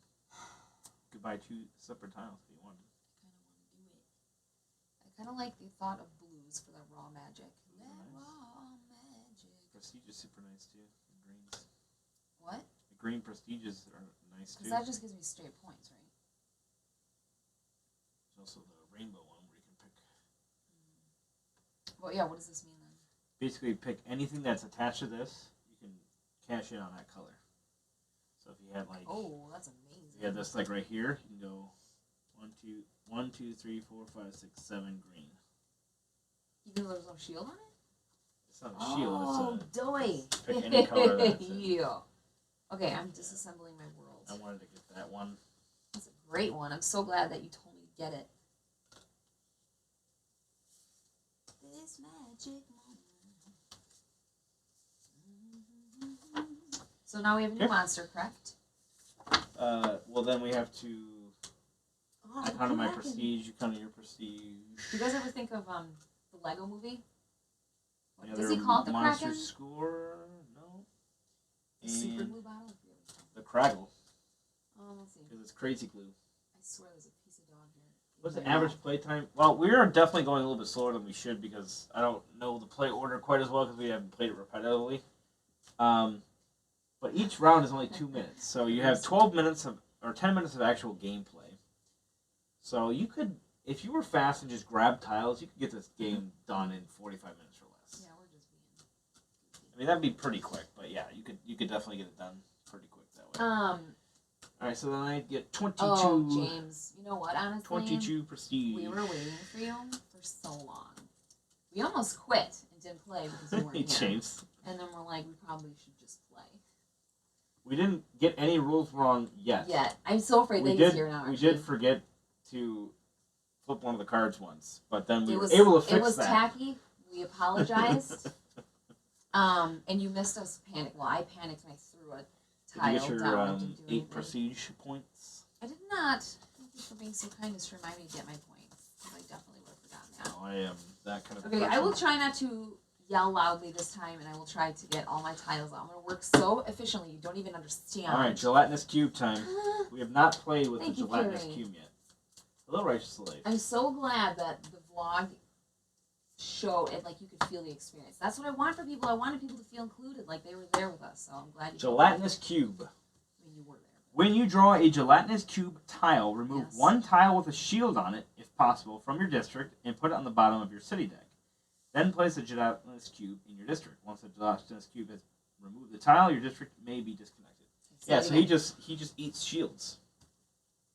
could buy 2 separate tiles if you wanted. I kind of want to do it. I kind of like the thought of blues for the raw magic. Nice. Raw magic. Prestige is super nice too. The greens. What? The green prestiges are nice too. Because that just gives me straight points, right? There's also the rainbow one where you can pick. Well, yeah. What does this mean then? Basically, pick anything that's attached to this. You can cash in on that color. So if you had like, Oh, that's amazing. you had this like right here, you can go 1, 2, 3, 4, 5, 6, 7 green. Even though there's no shield on it? It's not a shield. Oh, doy. Pick any color that's it. Yeah. Okay, I'm disassembling my world. I wanted to get that one. That's a great one. I'm so glad that you told me to get it. This magic moment. So now we have a new monster, correct? Well, then we have to. Oh, I counted my Kraken. prestige. You counted your prestige. Do you guys ever think of the Lego movie? What, Any does other he call it the monster Kraken? score? No. The super And glue bottle? the Craggle, Oh, let's see. because it's crazy glue. I swear there's a piece of dog here. What's the average play time? Well, we are definitely going a little bit slower than we should because I don't know the play order quite as well because we haven't played it repetitively. But each round is only 2 minutes, so you have 12 minutes or 10 minutes of actual gameplay. So you could if you were fast and just grabbed tiles, you could get this game done in 45 minutes or less. Yeah, we're just being. I mean, that'd be pretty quick, but yeah, you could definitely get it done pretty quick that way. All right, so then I'd get 22. Oh, James, you know what? Honestly, 22 prestige. We were waiting for you for so long. We almost quit and didn't play because you weren't here. James. And then we're like, we probably should just play. We didn't get any rules wrong yet. I'm so afraid that he's here now. We did forget to flip one of the cards once, but then we were able to fix that. It was tacky. We apologized. And you missed us panic. Well, I panicked and I threw a tile Did you get your down. 8 prestige points? I did not. Thank you for being so kind as to remind me to get my points. I definitely would have forgotten that. No, I am that kind of Okay, person. I will try not to yell loudly this time, and I will try to get all my tiles out. I'm going to work so efficiently, you don't even understand. All right, gelatinous cube time. We have not played with the gelatinous Carrie. cube yet. Hello, Righteous Slave. I'm so glad that the vlog showed it, like you could feel the experience. That's what I want for people. I wanted people to feel included, like they were there with us. So I'm glad you. Gelatinous cube. I mean, you were there. When you draw a gelatinous cube tile, remove Yes. one tile with a shield on it, if possible, from your district, and put it on the bottom of your city deck. Then place a gelatinous cube in your district. Once the gelatinous cube has removed the tile, your district may be disconnected. So he just eats shields.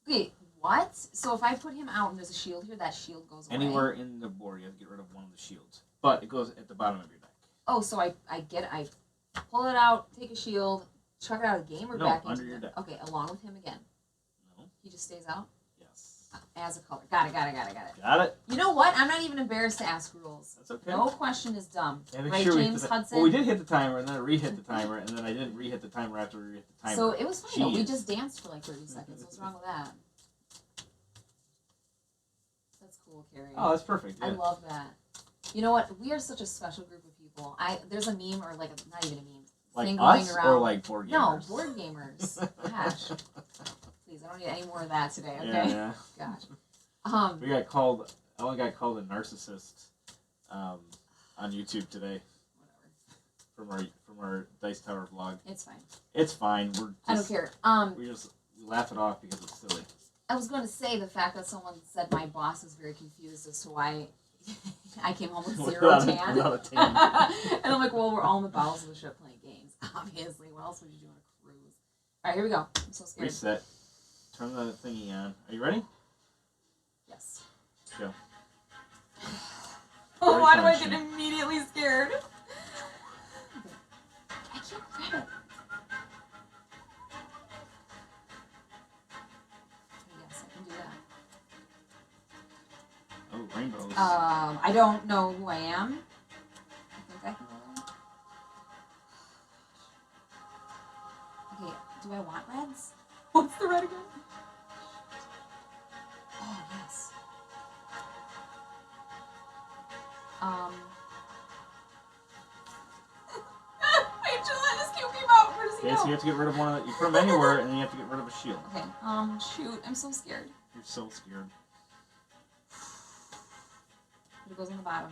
Okay, what? So if I put him out and there's a shield here, that shield goes away? Anywhere in the board, you have to get rid of one of the shields. But it goes at the bottom of your deck. Oh, so I pull it out, take a shield, chuck it out of the game, or back into under your deck. Okay, along with him again. No. He just stays out? Yes. As a color. Got it. Got it? You know what? I'm not even embarrassed to ask rules. That's okay. No question is dumb. And Right, James Hudson? Well, we did hit the timer, and then I re-hit the timer, and then I didn't re-hit the timer after we re-hit the timer. So it was funny. We Jeez. just danced for like 30 seconds. What's wrong with that? That's cool, Carrie. Oh, that's perfect. Yeah. I love that. You know what? We are such a special group of people. There's a meme, or like not even a meme. Like thing us, going around. or like board gamers? No, board gamers. Gosh. Please, I don't need any more of that today, okay? Yeah. Gosh. We got called. I only got called a narcissist on YouTube today Whatever. from our Dice Tower vlog. It's fine. It's fine. I don't care. We laugh it off because it's silly. I was going to say the fact that someone said my boss is very confused as to why I came home with zero tan. Without a tan. And I'm like, well, we're all in the bowels of the ship playing games. Obviously. What else would you do on a cruise? All right, here we go. I'm so scared. Reset. Turn the thingy on. Are you ready? Yes. Go. Oh, why do I get immediately scared? I can't grab it. Yes, I can do that. Oh, rainbows. I don't know who I am. I think I can go there. Okay, do I want reds? What's the red again? Oh, yes. Wait, Gelatinous cube came out. Where does he Okay, go? so you have to get rid of one of the, you put them anywhere, and then you have to get rid of a shield. Okay, shoot, I'm so scared. You're so scared. It goes on the bottom.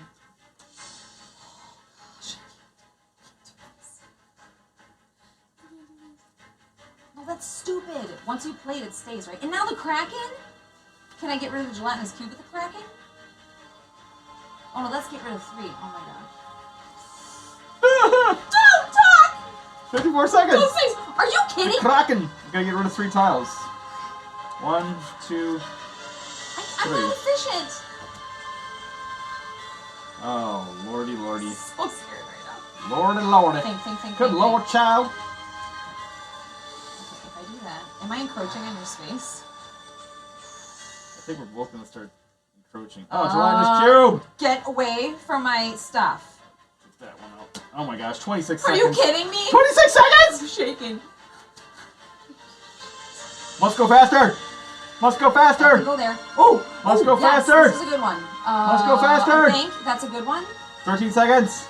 No, that's stupid. Once you play it, it stays, right? And now the Kraken? Can I get rid of the gelatinous cube with the Kraken? Oh no, let's get rid of 3. Oh my gosh. Don't talk! 54 seconds! Those things! Are you kidding? Kraken! You gotta get rid of 3 tiles. 1, 2, I'm not efficient. oh, lordy, lordy. So scared right now. Lordy, lordy. Think. Good lord, child. If I do that, am I encroaching on your space? I think we're both gonna start encroaching. Oh, gelatinous cube! Get away from my stuff. Take that one out. Oh my gosh, 26 Are seconds. you kidding me? 26 seconds! I'm shaking. Must go faster! Must go faster! Go there. Oh! Must go yes, faster! This is a good one. Let's go faster! I think that's a good one. 13 seconds.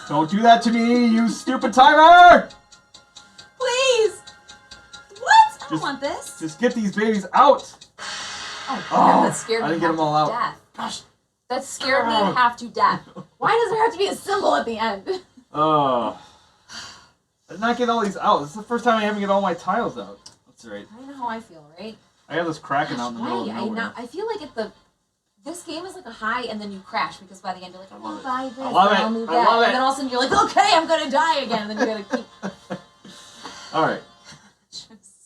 Don't do that to me, you stupid timer! Please! What? I don't want this. Just get these babies out! Oh, God, that scared me. I didn't get them all out. Death. Gosh. That scared me half to death. Why does there have to be a symbol at the end? Oh. I did not get all these out. This is the first time I haven't get all my tiles out. That's right. I know how I feel, right? I got this cracking out in the middle of nowhere. I feel like this game is like a high, and then you crash because by the end you're like, I'm gonna buy this, I love it. I'll move I that, love it. and then all of a sudden you're like, okay, I'm gonna die again, and then you gotta keep. All right.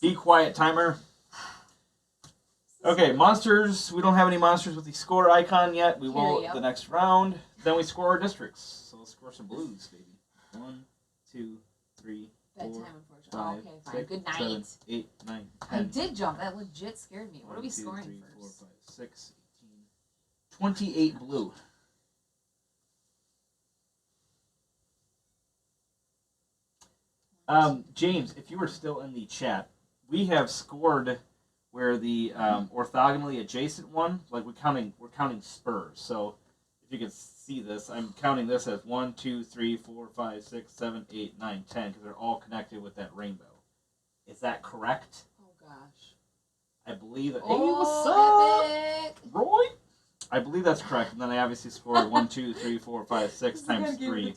Be quiet, timer. Okay, monsters. We don't have any monsters with the score icon yet. We will the next round. Then we score our districts. So let's score some blues, baby. 1, 2, 3, 4, bedtime, 5, okay, fine. 6, Good night. 7, 8, 9, 10. I did jump. That legit scared me. What are we 1, 2, scoring 3, first? 4, 5, 6, 18, 28 blue. James, if you were still in the chat, we have scored where the orthogonally adjacent one, like we're counting spurs. So if you can see this, I'm counting this as 1, 2, 3, 4, 5, 6, 7, 8, 9, 10 because they're all connected with that rainbow. Is that correct? Oh gosh. I believe that. Oh, hey, what's epic. up, Roy? I believe that's correct. And then I obviously scored 1, 2, 3, 4, 5, 6 times 3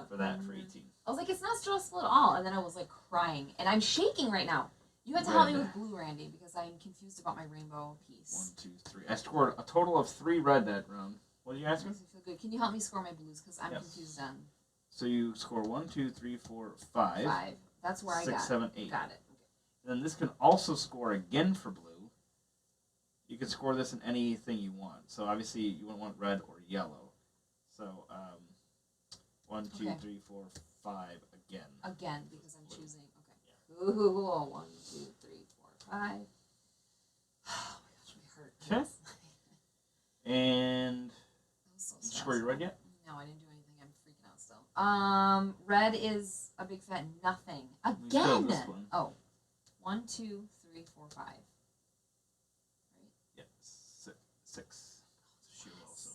for that for 18. I was like, it's not stressful at all. And then I was like crying. And I'm shaking right now. You have to help me with blue, Randy, because I'm confused about my rainbow piece. 1, 2, 3. I scored a total of 3 red that round. What did you ask me? Makes me feel good. Can you help me score my blues? Because I'm confused on. So you score 1, 2, 3, 4, 5. 5. That's where 6, I got 7, 8. Got it. And then this can also score again for blue. You can score this in anything you want. So obviously you wouldn't want red or yellow. So 1, 2, 3, 4, 5 again. Again, because I'm choosing. Okay. Yeah. Ooh, 1, 2, 3, 4, 5. Oh my gosh, my heart. Okay. And So did you score your red yet? No, I didn't do anything. I'm freaking out still. Red is a big fat nothing. Again. This one. Oh. 1, 2, 3, 4, 5. Right? Yeah. 6. Shield also.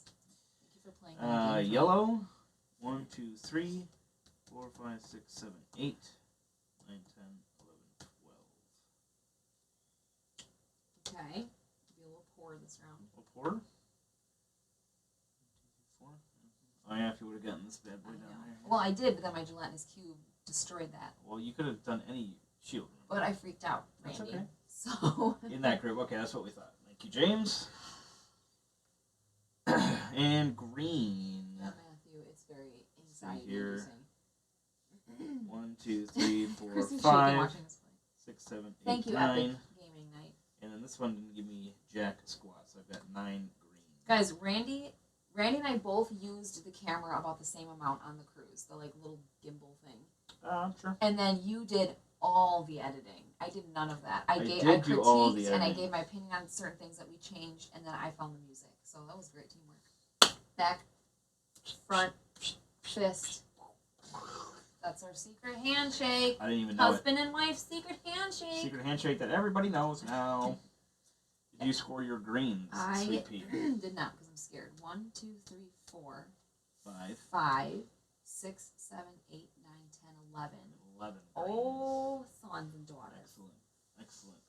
Thank you for playing. Yellow. 1, 2, 3, 4, 5, 6, 7, 8, 9, 10, 11, 12. Okay. Be a little poor this round. A little poor. 1, 2, 3, 4. Oh yeah, if you would have gotten this bad boy down there. Well, I did, but then my gelatinous cube destroyed that. Well, you could have done any shield. But I freaked out, Randy. That's okay. So. In that group. Okay, that's what we thought. Thank you, James. And green. Yeah, Matthew, it's very anxiety here. inducing. 1, 2, 3, 4, Kristen's 5, 6, 7, 8, Thank you, 9. Epic Gaming Night. And then this one didn't give me jack squat, so I've got 9 green. Guys, Randy and I both used the camera about the same amount on the cruise, the like little gimbal thing. Sure. And then you did all the editing. I did none of that. I do all the critiqued and I editing. gave my opinion on certain things that we changed, and then I found the music. So that was great teamwork. Back, front, fist. That's our secret handshake. I didn't even know Husband and wife secret handshake. Secret handshake that everybody knows now. Did you score your greens, Sweet Pea? Did not, because I'm scared. 1, 2, 3, 4, 5, 5, 6, 7, 8, 9, 10, 11. 11 greens. Oh, sons and daughters. Excellent.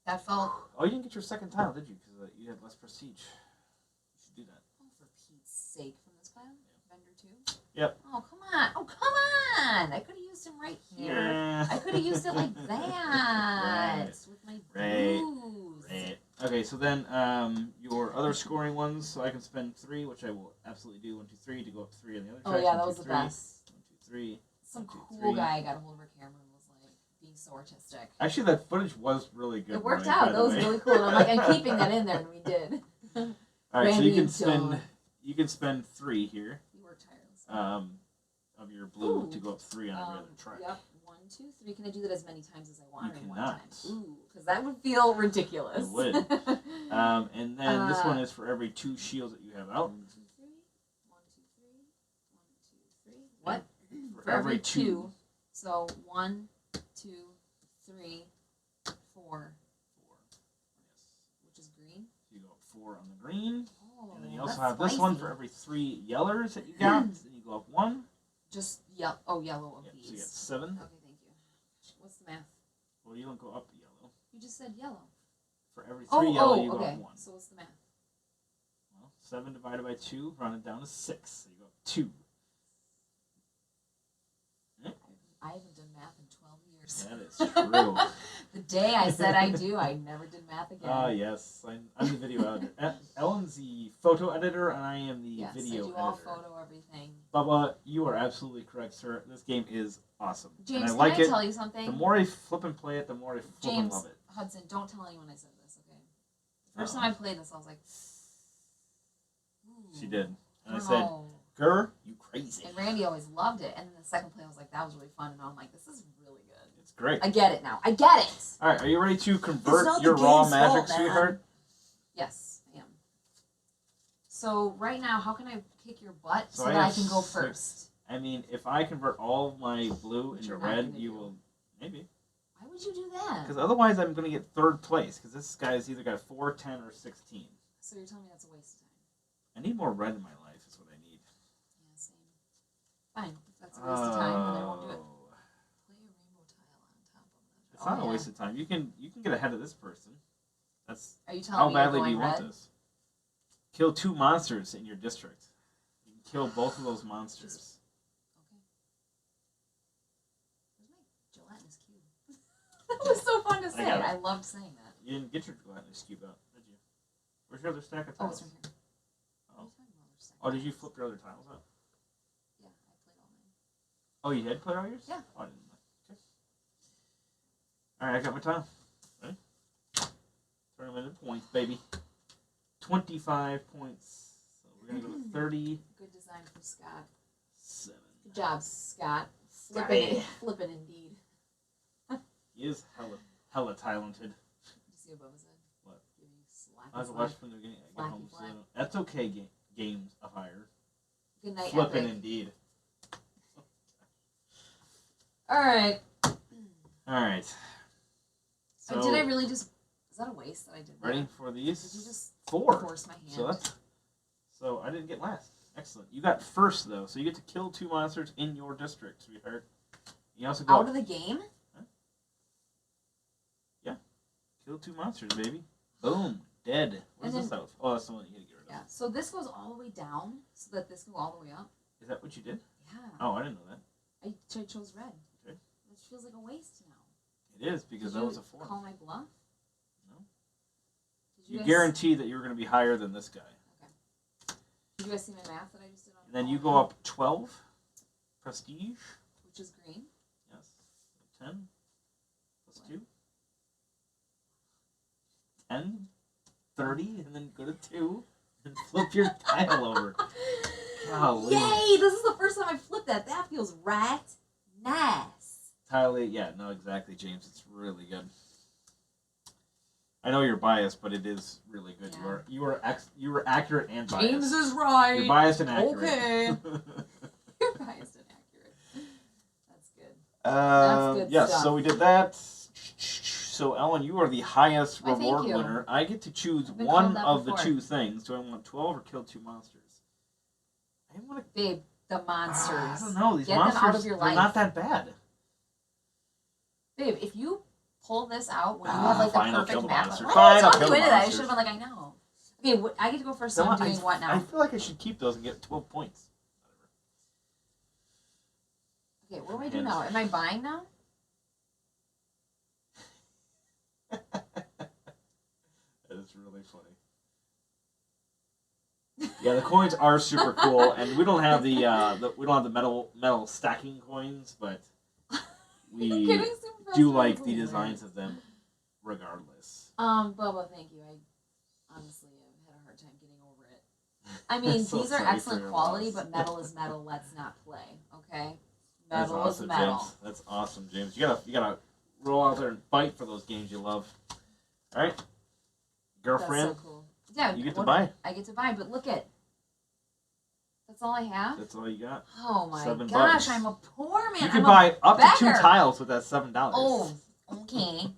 That felt. Oh, you didn't get your second tile, did you? Because you had less prestige. You should do that. Oh, for Pete's sake, from this pile? Vendor 2? Yep. Oh, come on. Oh, come on. I could have used him right here. Yeah. I could have used it like that. Right. With my Right. blues. Right. Okay, so then your other scoring ones, so I can spend 3, which I will absolutely do. 1, 2, 3 to go up 3 on the other track. Oh, yeah, 1, that 2, was the 3. best. 1, 2, 3. Some 1, 2, cool 3. guy got a hold of our camera and was like being so artistic. Actually, that footage was really good. It worked Ryan, out. by That the was way. really cool. And I'm like, I'm keeping that in there, and we did. All right, so Randy you can and spend John. 3 here. You worked tirelessly. Of your blue Ooh. to go up 3 on every other track. Yep. 1, 2, 3. Can I do that as many times as I want? You or in one cannot. time? Ooh, because that would feel ridiculous. It would. And then this one is for every 2 shields that you have out. 1, 2, 3. 1, 2, 3. 1, 2, 3. What? For every 2. So 1, 2, 3, 4. 4. Yes. Which is green. You go up 4 on the green. Oh, And then you also that's have this one for spicy. every 3 yellers that you got. Then you go up 1. Just yellow. Oh, yellow of Yep, these. so you got 7. Okay, thank you. What's the math? Well, you don't go up yellow. You just said yellow. For every 3 yellow, you go okay. up 1. So what's the math? Well, 7 divided by 2, rounded down to 6. So you go up 2. I haven't done math in 12 years. That is true. The day I said I do, I never did math again. Yes. I'm the video editor. Ellen's the photo editor, and I am the yes, video I do editor. all photo everything. Bubba, you are absolutely correct, sir. This game is awesome. James, and I like can I tell you something? The more I flip and play it, the more I flip and love it. Hudson, don't tell anyone I said this, okay? The first time I played this, I was like... Ooh, she did. And I said, "Grr, you crazy." And Randy always loved it. And then the second play, I was like, that was really fun. And I'm like, this is really good. It's great. I get it now. I get it! Alright, are you ready to convert your raw magic, sweetheart? Yes, I am. So, right now, how can I kick your butt so that I can go first? I mean, if I convert all of my blue into red, you will... Maybe. Why would you do that? Because otherwise I'm going to get third place. Because this guy's either got 4, 10, or 16. So you're telling me that's a waste of time? I need more red in my life is what I need. Yeah, same. Fine. If that's a waste of time, then I won't do it. Play a rainbow tile on top of that. It's not a waste of time. You can get ahead of this person. That's Are you telling how me badly you're do you going want red? this? Kill 2 monsters in your district. You can kill both of those monsters. Okay. Where's my gelatinous cube? That was so fun to say. I loved saying that. You didn't get your gelatinous cube out, did you? Where's your other stack of tiles? Oh, it's right here. Oh. Oh, did you flip your other tiles out? Yeah, I played all mine. Oh, you had played all yours? Yeah. Oh, I didn't. Okay. Alright, I got my tile. Ready? Turn them into points, baby. 25 points. So we're going to go to 30. Good design from Scott. 7. Good job, Scott. Scotty. Flippin' indeed. He is hella talented. Did you see what Bubba said? What? Give you slacky I was slack. watching from the beginning. I get home Slacky slow. That's okay, games of hire. Good night, Flippin' Epic. indeed. Alright. Alright. So, Did I really just... Is that a waste that I did that? ready for these? Did you just 4. force my hand? So I didn't get last. Excellent. You got first, though, so you get to kill 2 monsters in your district, sweetheart. You also go out of the game? Huh? Yeah. Kill 2 monsters, baby. Boom. Dead. What is this out? Oh, that's the one you gotta get rid of. Yeah. So this goes all the way down, so that this can go all the way up? Is that what you did? Yeah. Oh, I didn't know that. I chose red. Okay. It feels like a waste now. It is, because that was a 4. Call my bluff? No. Did You guarantee that you're going to be higher than this guy. Okay. Did you guys see my math that I just did on? And then you go up 12. Prestige. Which is green. Yes. 10. Plus 2. 10. 30. And then go to 2. And flip your tile over. Golly. Yay! This is the first time I flipped that. That feels right nice. Tile, yeah, no, exactly, James. It's really good. I know you're biased, but it is really good. Yeah. You were accurate and biased. James is right. You're biased and accurate. Okay. You're biased and accurate. That's good. That's good yes, stuff. so we did that. So, Ellen, you are the highest Why, thank reward you. winner. I get to choose I've been one called that of the before. 2 things. Do I want 12 or kill 2 monsters? I want to. Babe, the monsters. I don't know. These Get monsters, them out of your they're life. not that bad. Babe, if you pull this out when you have like fine, the I'll kill perfect the map. monster. Why Fine, did I'll I talk kill you the into that? I monsters. should have been like, I know. Okay, I get to go first, so I'm doing what now? I feel like I should keep those and get 12 points. Okay, what do I do now? Am I buying now? That is really funny. Yeah, the coins are super cool, and we don't have the metal stacking coins, but we do like the designs of them regardless. Bubba, thank you. I honestly have had a hard time getting over it. I mean, So these are sorry for excellent your quality, loss. but metal is metal. Let's not play, okay? That's Metal awesome, is metal. James. That's awesome, James. You gotta roll out there and fight for those games you love. All right, girlfriend. That's so cool. Yeah, You get to buy. I get to buy, but look at. That's all I have? That's all you got. Oh my $7. gosh, I'm a poor man. You can I'm buy up to 2 beggar. tiles with that $7. Oh, okay.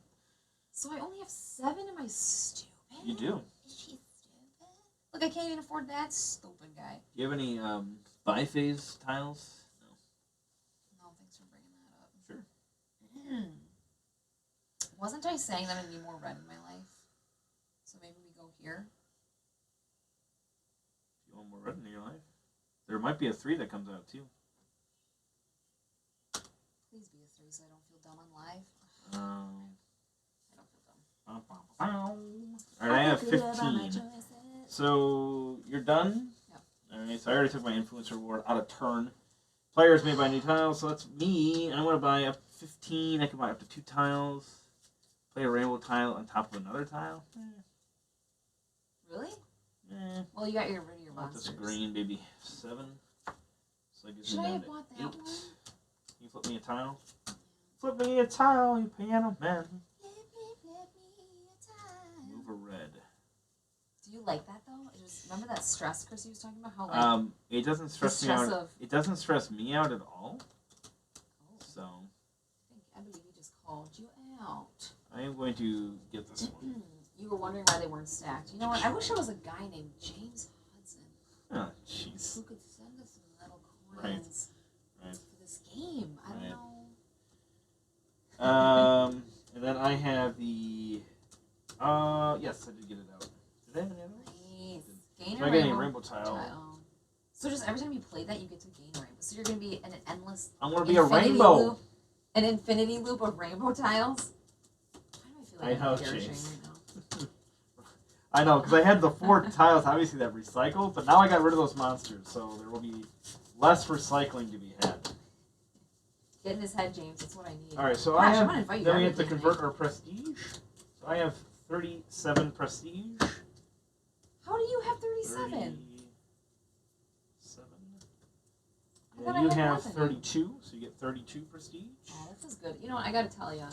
So I only have 7. Am I stupid? You do. Is she stupid? Look, I can't even afford that stupid guy. Do you have any biphase tiles? No. No, thanks for bringing that up. Sure. Wasn't I saying that I'd be more red in my life? So maybe we go here. If you want more red in your life, there might be a 3 that comes out too. Please be a 3 so I don't feel dumb on live. Alright, I have 15. So, you're done? Yep. Alright, so I already took my influence reward out of turn. Players may buy new tiles, so that's me. I want to buy up to 15. I can buy up to 2 tiles. Play a rainbow tile on top of another tile. Really? Eh. Well, you got rid of your I want monsters. this green, baby. 7. So that gives Should me I down have to bought that 8. one? You flip me a tile? Flip me a tile, you piano man. Move a red. Do you like that though? Remember that stress Chris was talking about? How like it doesn't stress me out. It doesn't stress me out at all. Oh. So I believe he just called you out. I am going to get this one. You were wondering why they weren't stacked. You know what? I wish there was a guy named James Hudson. Oh, jeez. Who could send us some little coins for this game. I don't know. And then I have the yes, I did get it out. Did I have any other ones? Nice. Gain So a I get a rainbow tile. So just every time you play that, you get to gain a rainbow. So you're going to be in an endless. I'm going to be a rainbow. Loop, an infinity loop of rainbow tiles. Why do I feel like I'm perishing right now? I know, because I had the 4 tiles, obviously, that recycled, but now I got rid of those monsters, so there will be less recycling to be had. Get in his head, James. That's what I need. All right, so Gosh, then we have to convert our prestige. So I have 37 prestige. How do you have 37? 37. And then you have 32, so you get 32 prestige. Oh, this is good. You know what? I got to tell you.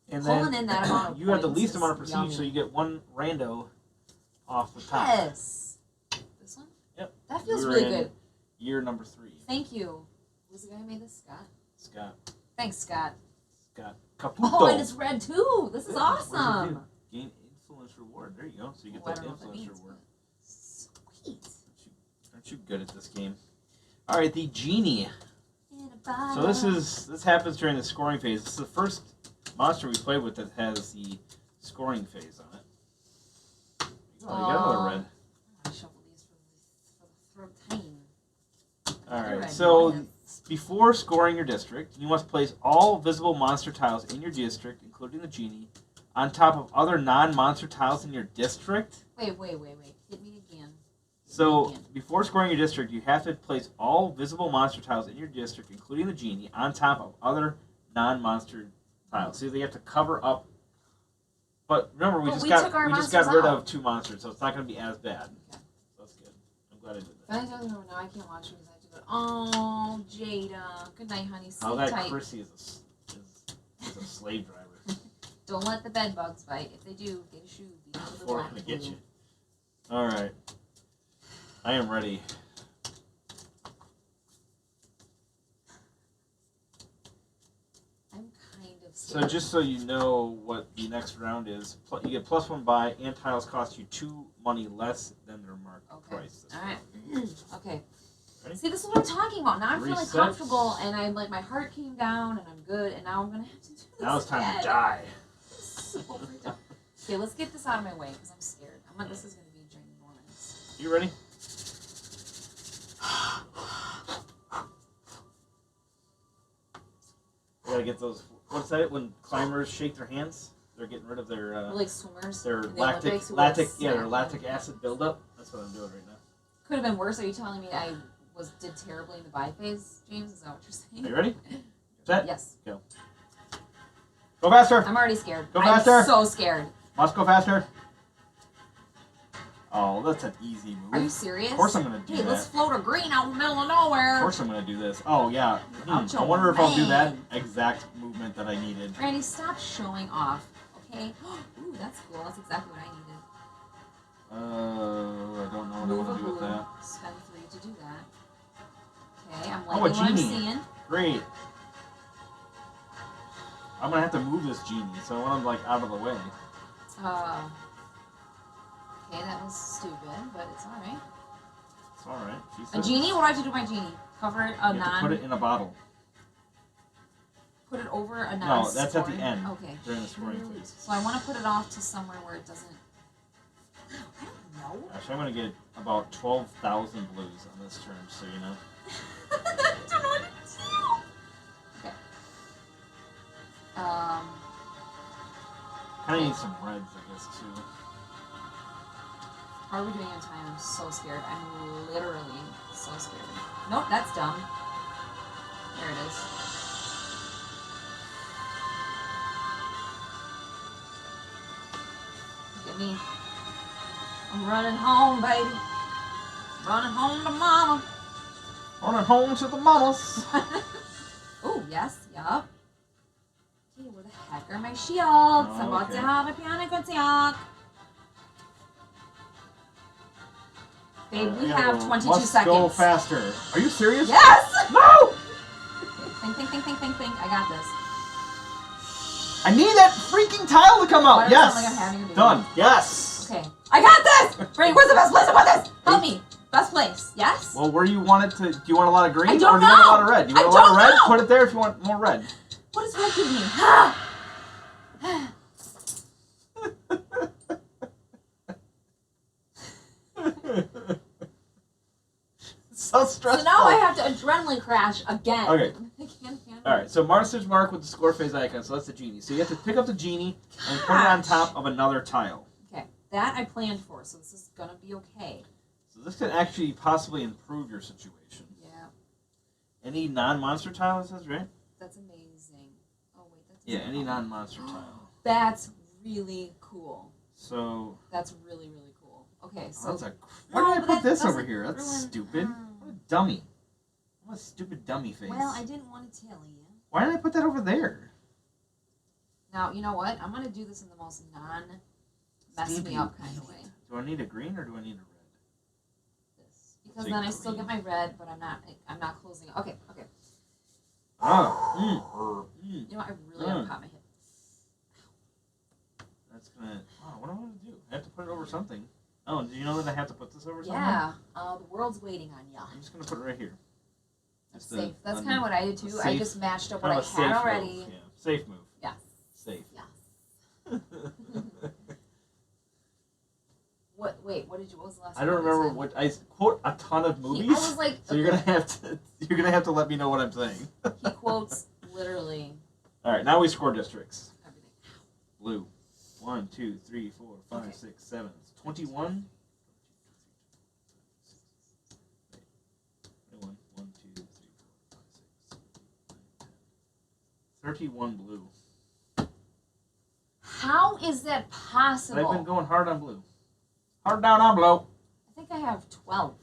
And pulling then in that amount of you have the points least amount of is prestige, yummy. so you get 1 rando off the top. Yes. This one? Yep. That feels really good. Year number 3. Thank you. Who's the guy who made this? Scott? Scott. Thanks, Scott. Scott Caputo. Oh, and it's red too. This is awesome. Gain influence reward. There you go. So you get I that don't know what that influence means, reward. Sweet. Aren't you good at this game? All right, the genie. In a bottle. So this happens during the scoring phase. This is the first monster we played with that has the scoring phase on it. Oh, you got another red. I shuffle these for the third time. Alright, so before scoring your district, you must place all visible monster tiles in your district, including the genie, on top of other non-monster tiles in your district. Wait. Hit me again. So, before scoring your district, you have to place all visible monster tiles in your district, including the genie, on top of other non-monster tiles. So, you have to cover up. But remember, we just got rid of 2 monsters, so it's not going to be as bad. Okay. So that's good. I'm glad I did that. But I don't know. Now I can't watch because I have to go. Oh, Jada. Good night, honey. Sleep How that tight. Chrissy is a slave driver. Don't let the bed bugs bite. If they do, get a shoe. Before I'm going to get you. All right. I am ready. I'm kind of So scared. just so you know what the next round is, you get +1 buy, and tiles cost you 2 money less than their market price. All right. Okay. Ready? See, this is what I'm talking about. Now I'm feeling Reset. comfortable, and I'm like, my heart came down, and I'm good, and now I'm gonna have to do this. Now it's time again. to die. So freaked out. Okay, let's get this out of my way because I'm scared. This is gonna be ginormous. You ready? We gotta get those. What's that? When climbers shake their hands, they're getting rid of their like swimmers. their in the lactic Olympics who like their lactic acid buildup. That's what I'm doing right now. Could have been worse. Are you telling me I did terribly in the buy phase, James? Is that what you're saying? Are you ready? Set. Yes. Go. Go faster. I'm already scared. Go faster. I'm so scared. Must go faster. Oh, that's an easy move. Are you serious? Of course I'm gonna do that. Hey, let's float a green out in the middle of Of nowhere. course I'm gonna do this. Oh yeah. Out I your wonder if I'll do way. that exact movement that I needed. Randy, stop showing off, okay? Ooh, that's cool. That's exactly what I needed. I don't know what I Move want to do with blue. that. Spend 3 to do that. Okay, I'm Oh, a liking what I'm genie. seeing. Great. I'm gonna have to move this genie, so I want him like out of the way. Okay, that was stupid, but it's alright. It's all right. She A said genie? What do I have to do with my genie? Cover it a you have to put it in a bottle. Put it over a No, non. that's at the end. Okay. During the scoring phase. So I want to put it off to somewhere where it doesn't. I don't know. Actually, I'm gonna get about 12,000 blues on this turn, so you know. I don't know what to do. Okay. Kind of need some reds, I guess, too. How are we doing on time? I'm so scared. I'm literally so scared. Nope, that's dumb. There it is. Look at me. I'm running home, baby. Running home to mama. Running home to the mamas. Oh, yes, yup. Okay, where the heck are my shields? I'm about to have a panic attack. Babe, we have 22 Must seconds. Go faster. Are you serious? Yes! No! Think. I got this. I need that freaking tile to come out. Why does it Yes. sound like I'm having a baby? Done. Yes. Okay. I got this! Brady, where's the best place to put this? Help me. Best place. Yes? Well, where do you want it to? Do you want a lot of green? I don't or do you want a lot of know. red? Do you want a lot of red? know. Put it there if you want more red. What does red give me? So stressful. So now I have to adrenaline crash again. Okay. I can't handle All right. So Marsters mark with the score phase icon. So that's the genie. So you have to pick up the genie and put it on top of another tile. Okay. That I planned for, so this is going to be okay. So this could actually possibly improve your situation. Yeah. Any non-monster tile, it says, right? That's amazing. Oh, wait. That's Yeah, any non-monster tile. That's really cool. So. That's really, really cool. Okay, so. That's a. Why did I put this over here? That's ruin, stupid. What a dummy. What a stupid dummy face. Well, I didn't want to tell you. Why did I put that over there? Now, you know what? I'm going to do this in the most non-mess me up kind of way. Do I need a green or do I need a red? This. Because then I still get my red, but I'm not closing it. Okay. Oh. You know what? I really got to pop my hip. That's going to... Oh, what do I want to do? I have to put it over something. Oh, do you know that I have to put this over something? Yeah. The world's waiting on ya. I'm just going to put it right here. That's safe. That's kind of what I did too. I just matched up what I had already. Move. Yeah. Safe move. Yes. Safe. Yes. What? Wait. What was the last? I don't remember what I quote a ton of movies. I was like, so you're gonna have to let me know what I'm saying. He quotes literally. All right, now we score districts. Everything. Blue. 1, 2, 3, 4, 5, 6, 7. 21. 31 blue. How is that possible? I've been going hard on blue. Hard down on blue. I think I have 12.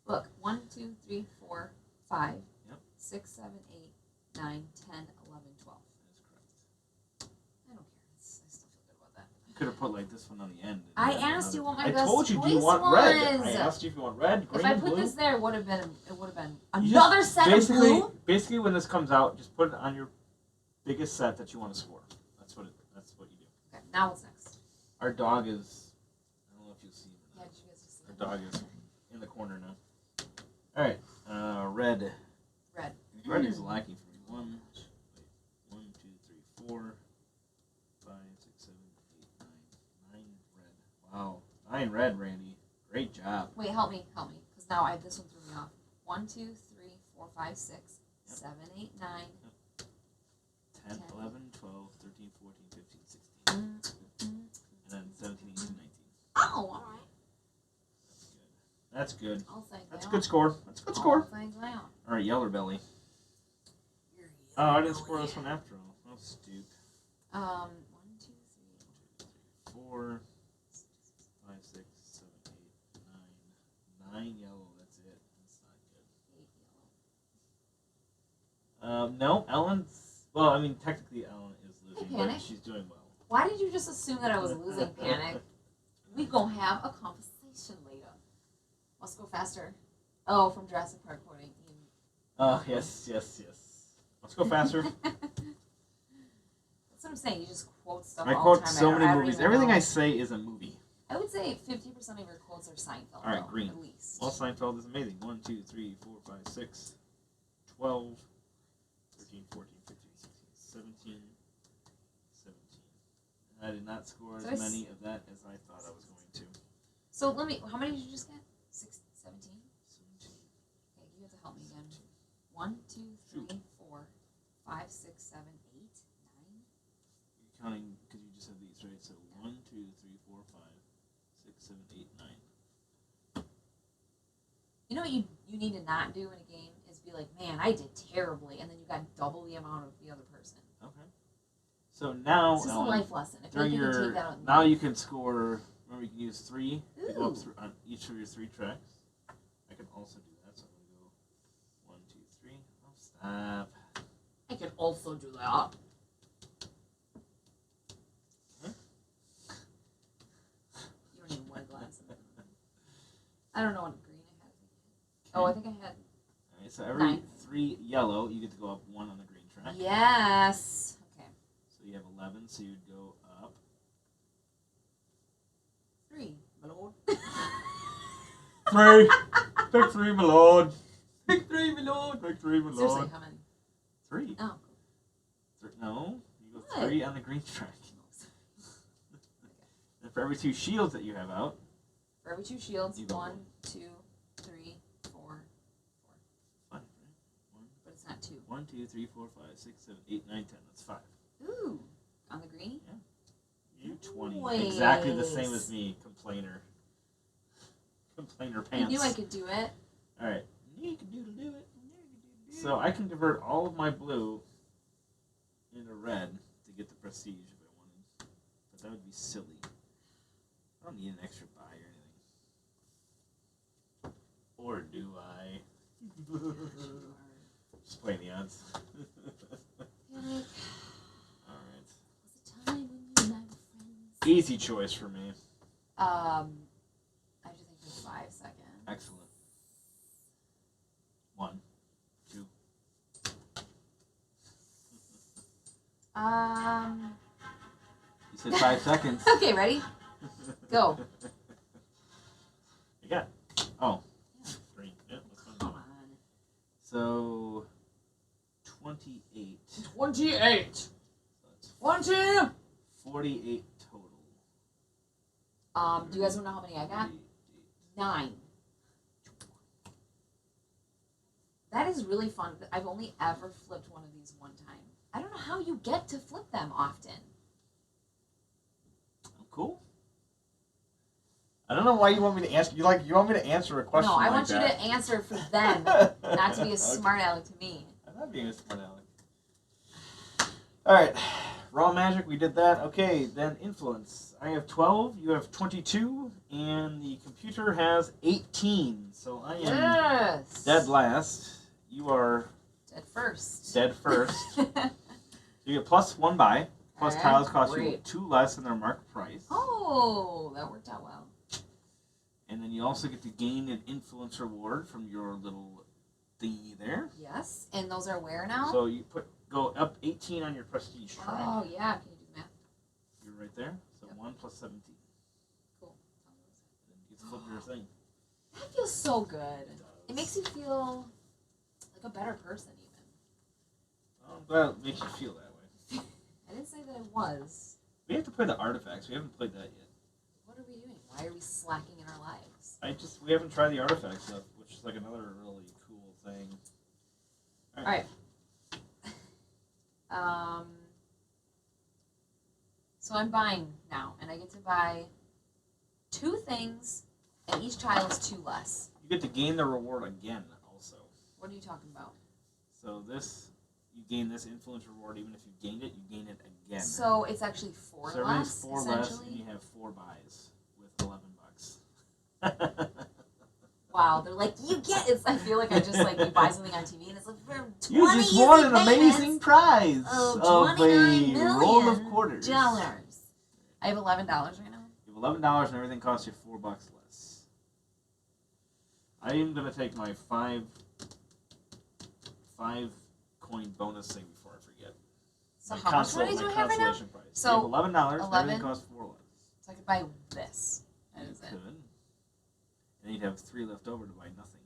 Look, 1, 2, 3, 4, 5, 6, 7, 8, 9, 10, 11, 12. That is correct. I don't care. I still feel good about that. You could have put like this one on the end. I asked you what my best I told you, do you choice want was. red? I asked you if you want red, green, if I put blue. this there, it would have been another set of blue. Basically, when this comes out, just put it on your biggest set that you want to score. That's what you do. Okay, now what's next? Our dog is. I don't know if you'll see him. Yeah, did you guys just see Our dog is in the corner now. All right, red. Red. Red is lacking for me. 1, 2, 3, 4, 5, 6, 7, 8, 9 red. Wow, 9 red, Randy. Great job. Wait, help me, because now this one threw me off. 1, 2, 3, 4, 5, 6, 7, 8, 9. 10, 11, 12, 13, 14, 15, 16. And then 17, 18, 19. Oh, all right. That's good. That's a I'll good score. That's a good score. All right, Yeller Belly. Oh, I didn't score this one after all. Oh, stupid. 1, 2, 3, 4, 5, 6, 7, 8, 9. 9 yellow. That's it. That's not good. No, Ellen's. Well, I mean, technically Ellen is losing, but she's doing well. Why did you just assume that I was losing, Panic? We gonna have a conversation later. Must go faster. Oh, from Jurassic Park quoting. Oh, yes. Let's go faster. That's what I'm saying. You just quote stuff I all quote the time. so many movies. Everything know. I say is a movie. I would say 50% of your quotes are Seinfeld. All right, green. At least. Well, Seinfeld is amazing. 1, 2, 3, 4, 5, 6, 12, 13, 14, 15, 16, 17, 17. And I did not score as many of that as I thought I was going to. So let me. How many did you just get? 17. 17. Okay, you have to help me again. 1, 2, 3, 4, 5, 6, 7, 8, 9. You're counting because you just have these, right? 7, 8, 9. You know what you need to not do in a game is be like, man, I did terribly, and then you got double the amount of the other person. Okay. So now, It's just a life lesson. I feel during like you can your take that on now life. you can score. Remember, you can use 3 to go up Ooh. on each of your 3 tracks. I can also do that. So I'm gonna go 1, 2, 3. Oh, stop. I can also do that. You don't even wear glasses. I don't know what green I had. Oh, I think I had. All right, so every 9. 3 yellow, you get to go up 1 on the green track. Yes. Okay. So you have 11, so you'd go up. 3, my lord. 3. Pick 3, my lord. Pick 3, my lord. Pick 3, my Seriously, lord. how many? 3. Oh. No, you go What? 3 on the green track. And for every 2 shields that you have out. For every 2 shields, You go 1, 2, 3, 4. 5, right? But it's not 2. 1, 2, 3, 4, 5, 6, 7, 8, 9, 10. That's 5. Ooh. On the green? You 20. Nice. Exactly the same as me, complainer. Complainer I pants. knew I could do it. Alright. You can do it. So I can convert all of my blue into red to get the prestige if I wanted. But that would be silly. I don't need an extra buy or anything. Or do I? Just playing the odds. Alright. Was a time when you and I were friends. Easy choice for me. I have to think for 5 seconds. Excellent. 1, 2. You said 5 seconds. Okay, ready? Go. You got it. Oh. 3. Yeah, that's fine. Come on. So 28. 28. So that's 20. 48 total. Do you guys want to know how many I got? 9. That is really fun. I've only ever flipped one of these one time. I don't know how you get to flip them often. Cool. I don't know why you want me to answer. You want me to answer a question? No, I like want that. you to answer for them, not to be a smart aleck to me. I'm not being a smart aleck. All right, raw magic. We did that. Okay, then influence. I have 12. You have 22, and the computer has 18. So I am Yes. dead last. You are Dead first. dead first. So you get plus 1 buy. Plus Alright, tiles cost you great. 2 less than their market price. Oh, that worked out well. And then you also get to gain an influence reward from your little thingy there. Yes, and those are where now? So you go up 18 on your prestige track. Oh, yeah. Can you do the math? You're right there. So Yep. 1 plus 17. Cool. And then you get to flip your thing. That feels so good. It makes you feel like a better person, even. I'm glad it makes you feel that way. I didn't say that it was. We have to play the artifacts. We haven't played that yet. What are we doing? Why are we slacking in our lives? We haven't tried the artifact stuff, which is like another really cool thing. All right. So I'm buying now, and I get to buy 2 things, and each tile is 2 less. You get to gain the reward again, also. What are you talking about? So you gain this influence reward. Even if you gained it, you gain it again. So it's actually 4 So everything's less, 4 less, essentially? and you have 4 buys with $11. Wow, they're like, you get it. I feel like I just like you buy something on TV and it's like for 20 You just won an payments amazing prize of of $29 a roll of million. quarters. I have $11 right now. You have $11 and everything costs you $4 less. I am gonna take my 5 coin bonus thing before I forget. So My how much money do I have right now? consolation prize. So, you have $11 and 11. everything costs 4 less. So I could buy this. That You is it. could. And you'd have 3 left over to buy nothing.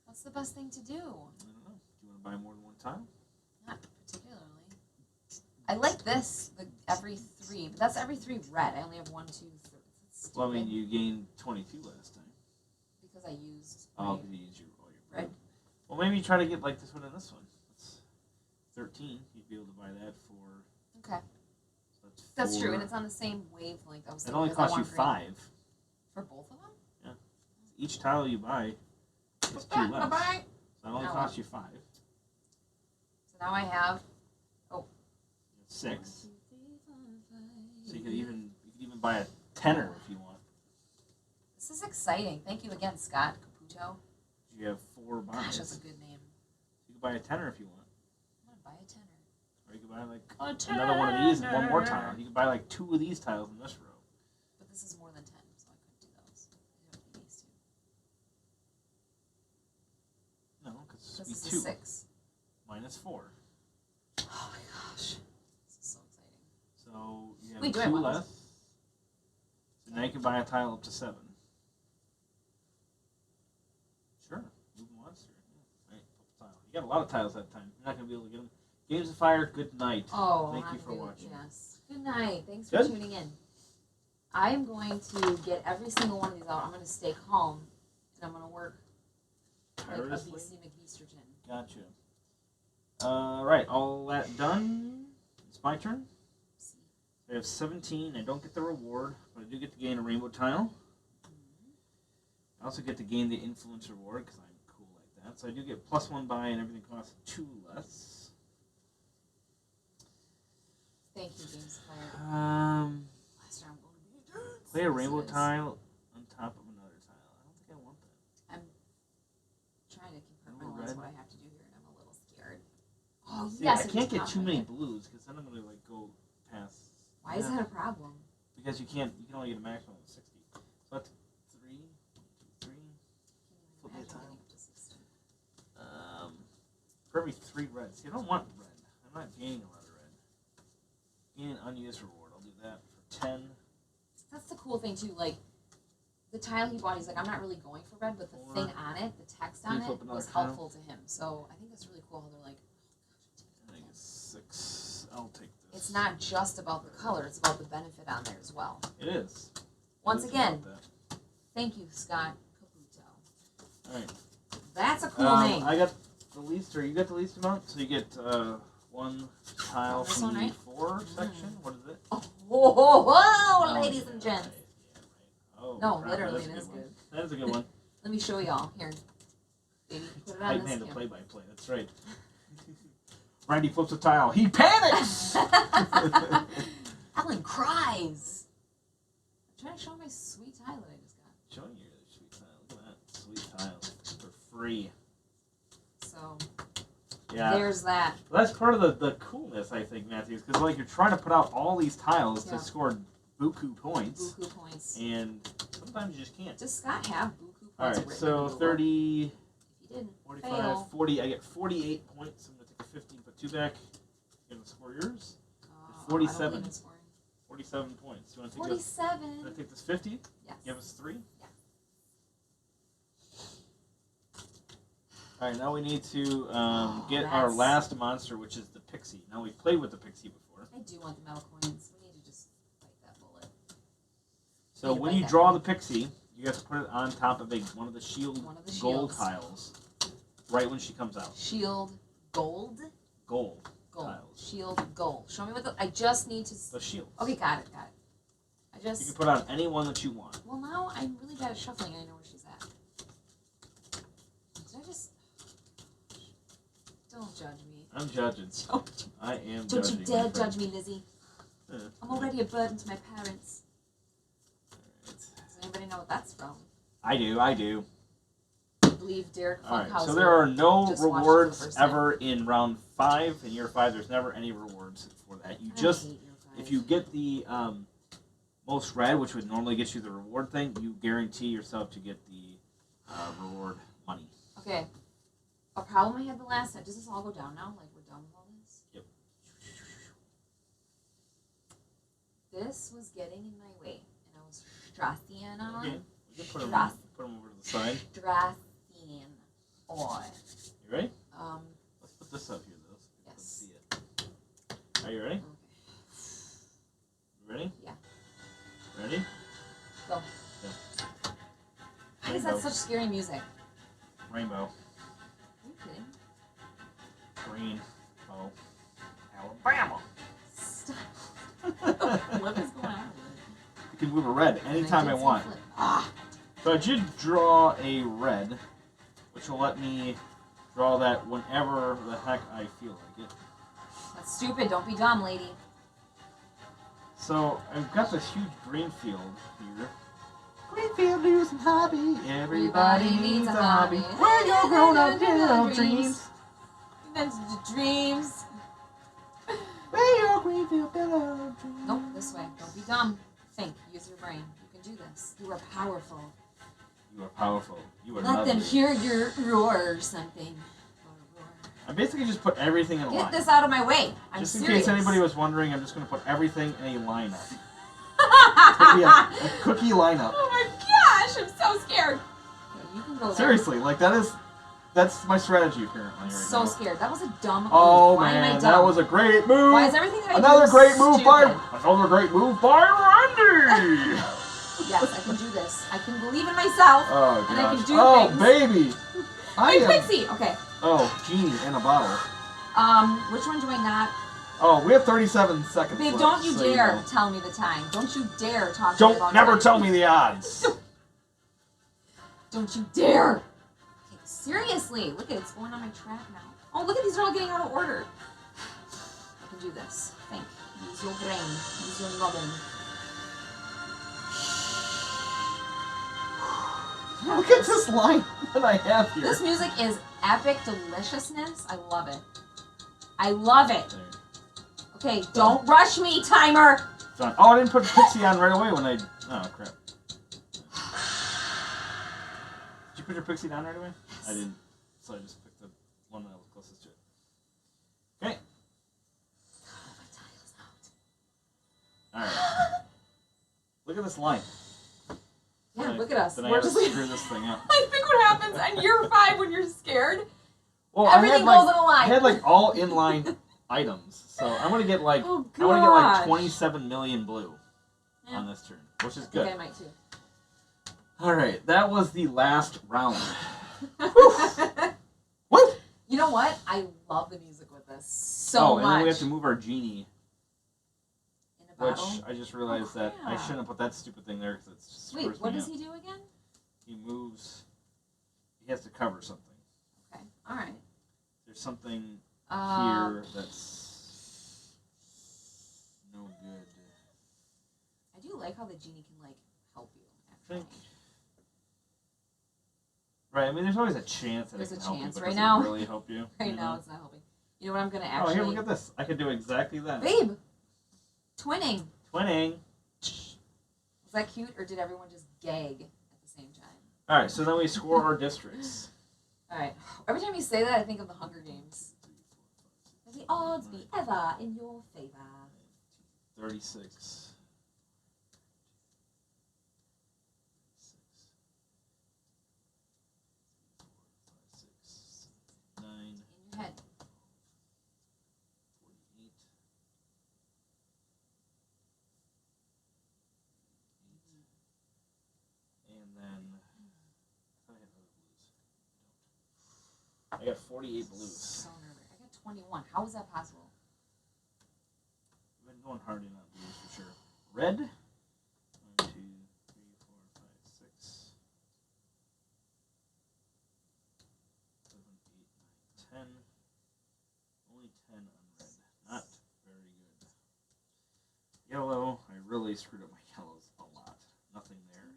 What's the best thing to do? I don't know. Do you want to buy more than one tile? Not particularly. I like this, the every 3, but that's every 3 red. I only have 1, 2, 3. That's Well, I mean, stupid. you gained 22 last time. Because I used Oh, my- because you used all your Red. blue. Well, maybe you try to get like this one and this one. It's 13. You'd be able to buy that for Okay. That's true, and it's on the same wavelength. I was It only costs you 5. For both of them? Yeah. Each tile you buy is 2 less. So it only costs you 5. So now I have 6. So you could even buy a tenner if you want. This is exciting. Thank you again, Scott Caputo. You have 4 buys. Gosh, that's a good name. You could buy a tenner if you want. I'm gonna buy a tenner. Or you could buy like another one of these and one more tile. You could buy like 2 of these tiles in this row. But this is more than 10, so I couldn't do those. I have to be these 2. No, because This it's is 2. 6. Minus 4. Oh my gosh. This is so exciting. So you have Wait, 2 less. So now you can buy a tile up to 7. Sure. Move monster. Yeah. Right, flip the tile. You got a lot of tiles that time. You're not going to be able to get them. Games of Fire, good night. Oh, thank you for watching. Yes. Good night. Thanks for tuning in. I am going to get every single one of these out. I'm going to stay calm, and I'm going to work like a BC McBeasterton. Gotcha. Right, all that done. It's my turn. I have 17. I don't get the reward, but I do get to gain a rainbow tile. I also get to gain the influence reward because I'm cool like that. So I do get +1 buy, and everything costs 2 less. Thank you, Games of Fire. Last round will be play a rainbow tile on top of another tile. I don't think I want that. I'm trying to compartmentalize what I have to do here, and I'm a little scared. Oh, See, yes. I can't get too many blues because then I'm going to like go past. Why is that a problem? Because you can only get a maximum of 60. So that's 3, 1, 2, 3. Flip me a tile. For every 3 reds. See, I don't want red. I'm not gaining a lot of red. Gain an unused reward. I'll do that for 10. That's the cool thing too. Like the tile he bought, he's like, I'm not really going for red, but the thing on it, the text on it, was helpful to him. So I think that's really cool how they're like, I think it's 6. I'll take this. It's not just about the color; it's about the benefit on there as well. It is. Once again, thank you, Scott Caputo. All right. That's a cool name. I got the least, or you got the least amount, so you get 1 tile from the 4 section. What is it? Oh, ladies and gents. Oh, no, crap, literally, it is good. That is a good one. Let me show y'all. Here, baby, put it on this Hype-handed play-by-play. That's right. Randy flips a tile. He panics! Ellen cries. I'm trying to show my sweet tile that I just got. Showing you your sweet tile. Look at that. Sweet tile. For free. So, yeah. There's that. Well, that's part of the coolness, I think, Matthews, because like you're trying to put out all these tiles to score buku points. Buku points. And sometimes you just can't. Does Scott have buku points? Alright, so 30, if he didn't, 45, fail. 40. I get 48 points. I'm going to take a 15, put 2 back. You're going to score yours. I 47. don't believe in scoring. 47 points. You want to take 47. this? You want to take this 50? Yes. Give us 3? Yeah. Alright, now we need to get our last monster, which is the pixie. Now, we've played with the pixie before. I do want the metal coins. We need to just bite that bullet. So when you draw the pixie, you have to put it on top of one of the shield gold tiles. Right when she comes out. Shield gold? Gold. Gold. Tiles. Shield gold. Show me what I just need to... The shield. Okay, got it. You can put on any one that you want. Well, now I'm really bad at shuffling. I know where she's at. Did I just... Don't judge me. I'm judging. I am Don't judging. you dare judge me, Lizzie. I'm already a burden to my parents. Right. Does anybody know what that's from? I do. I believe Derek Funkhauser. Alright, so there are no rewards ever in round 5. In year 5, there's never any rewards for that. You just, if you get the most red, which would normally get you the reward thing, you guarantee yourself to get the reward money. Okay. A problem I had the last time. Does this all go down now? Like we're done with all this? Yep. This was getting in my way, and I was stressing on. Okay. We can put them over to the side. Stressing on. You ready? Let's put this up here, though. So yes. Let's see it. Are you ready? Okay. You ready? Yeah. Ready? Go. Yeah. Why is that such scary music? Rainbow. Are you kidding? Green. Oh. Alabama. Stop. can move a red anytime I want. So I did draw a red, which will let me draw that whenever the heck I feel like it. That's stupid. Don't be dumb, lady. So I've got this huge green field here. Greenfield news and hobby. Everybody needs a hobby. Where your grown-up little dreams. That's the dreams. Where your Greenfield little dreams. Nope, this way. Don't be dumb. Think. Use your brain. You can do this. You are powerful. You are powerful. You are Let lovely. them hear your roar or something. I basically just put everything in a line. Get this out of my way. I'm just in serious. case anybody was wondering, I'm just going to put everything in a lineup. It's going to be a cookie lineup. Oh my gosh, I'm so scared. Okay, you can go there. Seriously, like that's my strategy apparently I'm right so now. scared. That was a dumb move. Oh Why am I man, dumb? that was a great move. Why is everything that I another do great move by stupid? another great move by Randy. Yes, I can do this. I can believe in myself. Oh and I can gosh. do Oh things. baby. Hey, Pixie. Okay. Oh, genie in a bottle. Which one do I not? Oh, we have 37 seconds Babe, left, don't you so dare know. tell me the time. Don't you dare talk to me about Don't never time. tell me the odds. Don't you dare. Okay, seriously. Look at it's going on my trap now. Oh, look at these are all getting out of order. I can do this. Think. Use your brain. Use your noggin. Look at this line that I have here. This music is epic deliciousness. I love it. I love it. Okay, don't rush me, timer. Done. Oh, I didn't put Pixie on right away when I... Oh, crap. Did you put your Pixie down right away? Yes. I didn't. So I just picked the one that was closest to it. Okay. Oh, my tile's out. Alright. Look at this line. Yeah, Then look at us. Then I We're have to just screw this thing up. I think what happens on year 5 when you're scared, Well, everything I had, goes in a line. I had like all inline items. So I'm gonna get like Oh, I want to get like gosh. 27 million blue Yeah. on this turn, which is I good. think I might too. All right, that was the last round. Woo! You know what? I love the music with this so oh, much. and then we have to move our genie, In a which bottle. I just realized that I crap. shouldn't have put that stupid thing there because it's just Wait, what does he do again? He moves. He has to cover something. Okay, all right. There's something Um, here that's no good. I do like how the genie can like help you. I think. Right, I mean, there's always a chance that There's it can a help chance. you, but Right does now- it really help you? Right you now, know? it's not helping. You know what I'm gonna Oh, actually? here, look at this. I could do exactly that. Babe, twinning. Twinning. Was that cute, or did everyone just gag at the same time? All right, so then we score our districts. All right. Every time you say that, I think of the Hunger Games. May the odds be ever in your favor. 36. 9, In your head. 48. 8. And then I thought I had other blues. I got 48 blues. So nervous. I got 21. How is that possible? I've been going hard in on blues for sure. Red. 1, 2, 3, 4, 5, 6. 7, 8, 9, 10. Only 10 on red. Not very good. Yellow. I really screwed up my yellows a lot. Nothing there.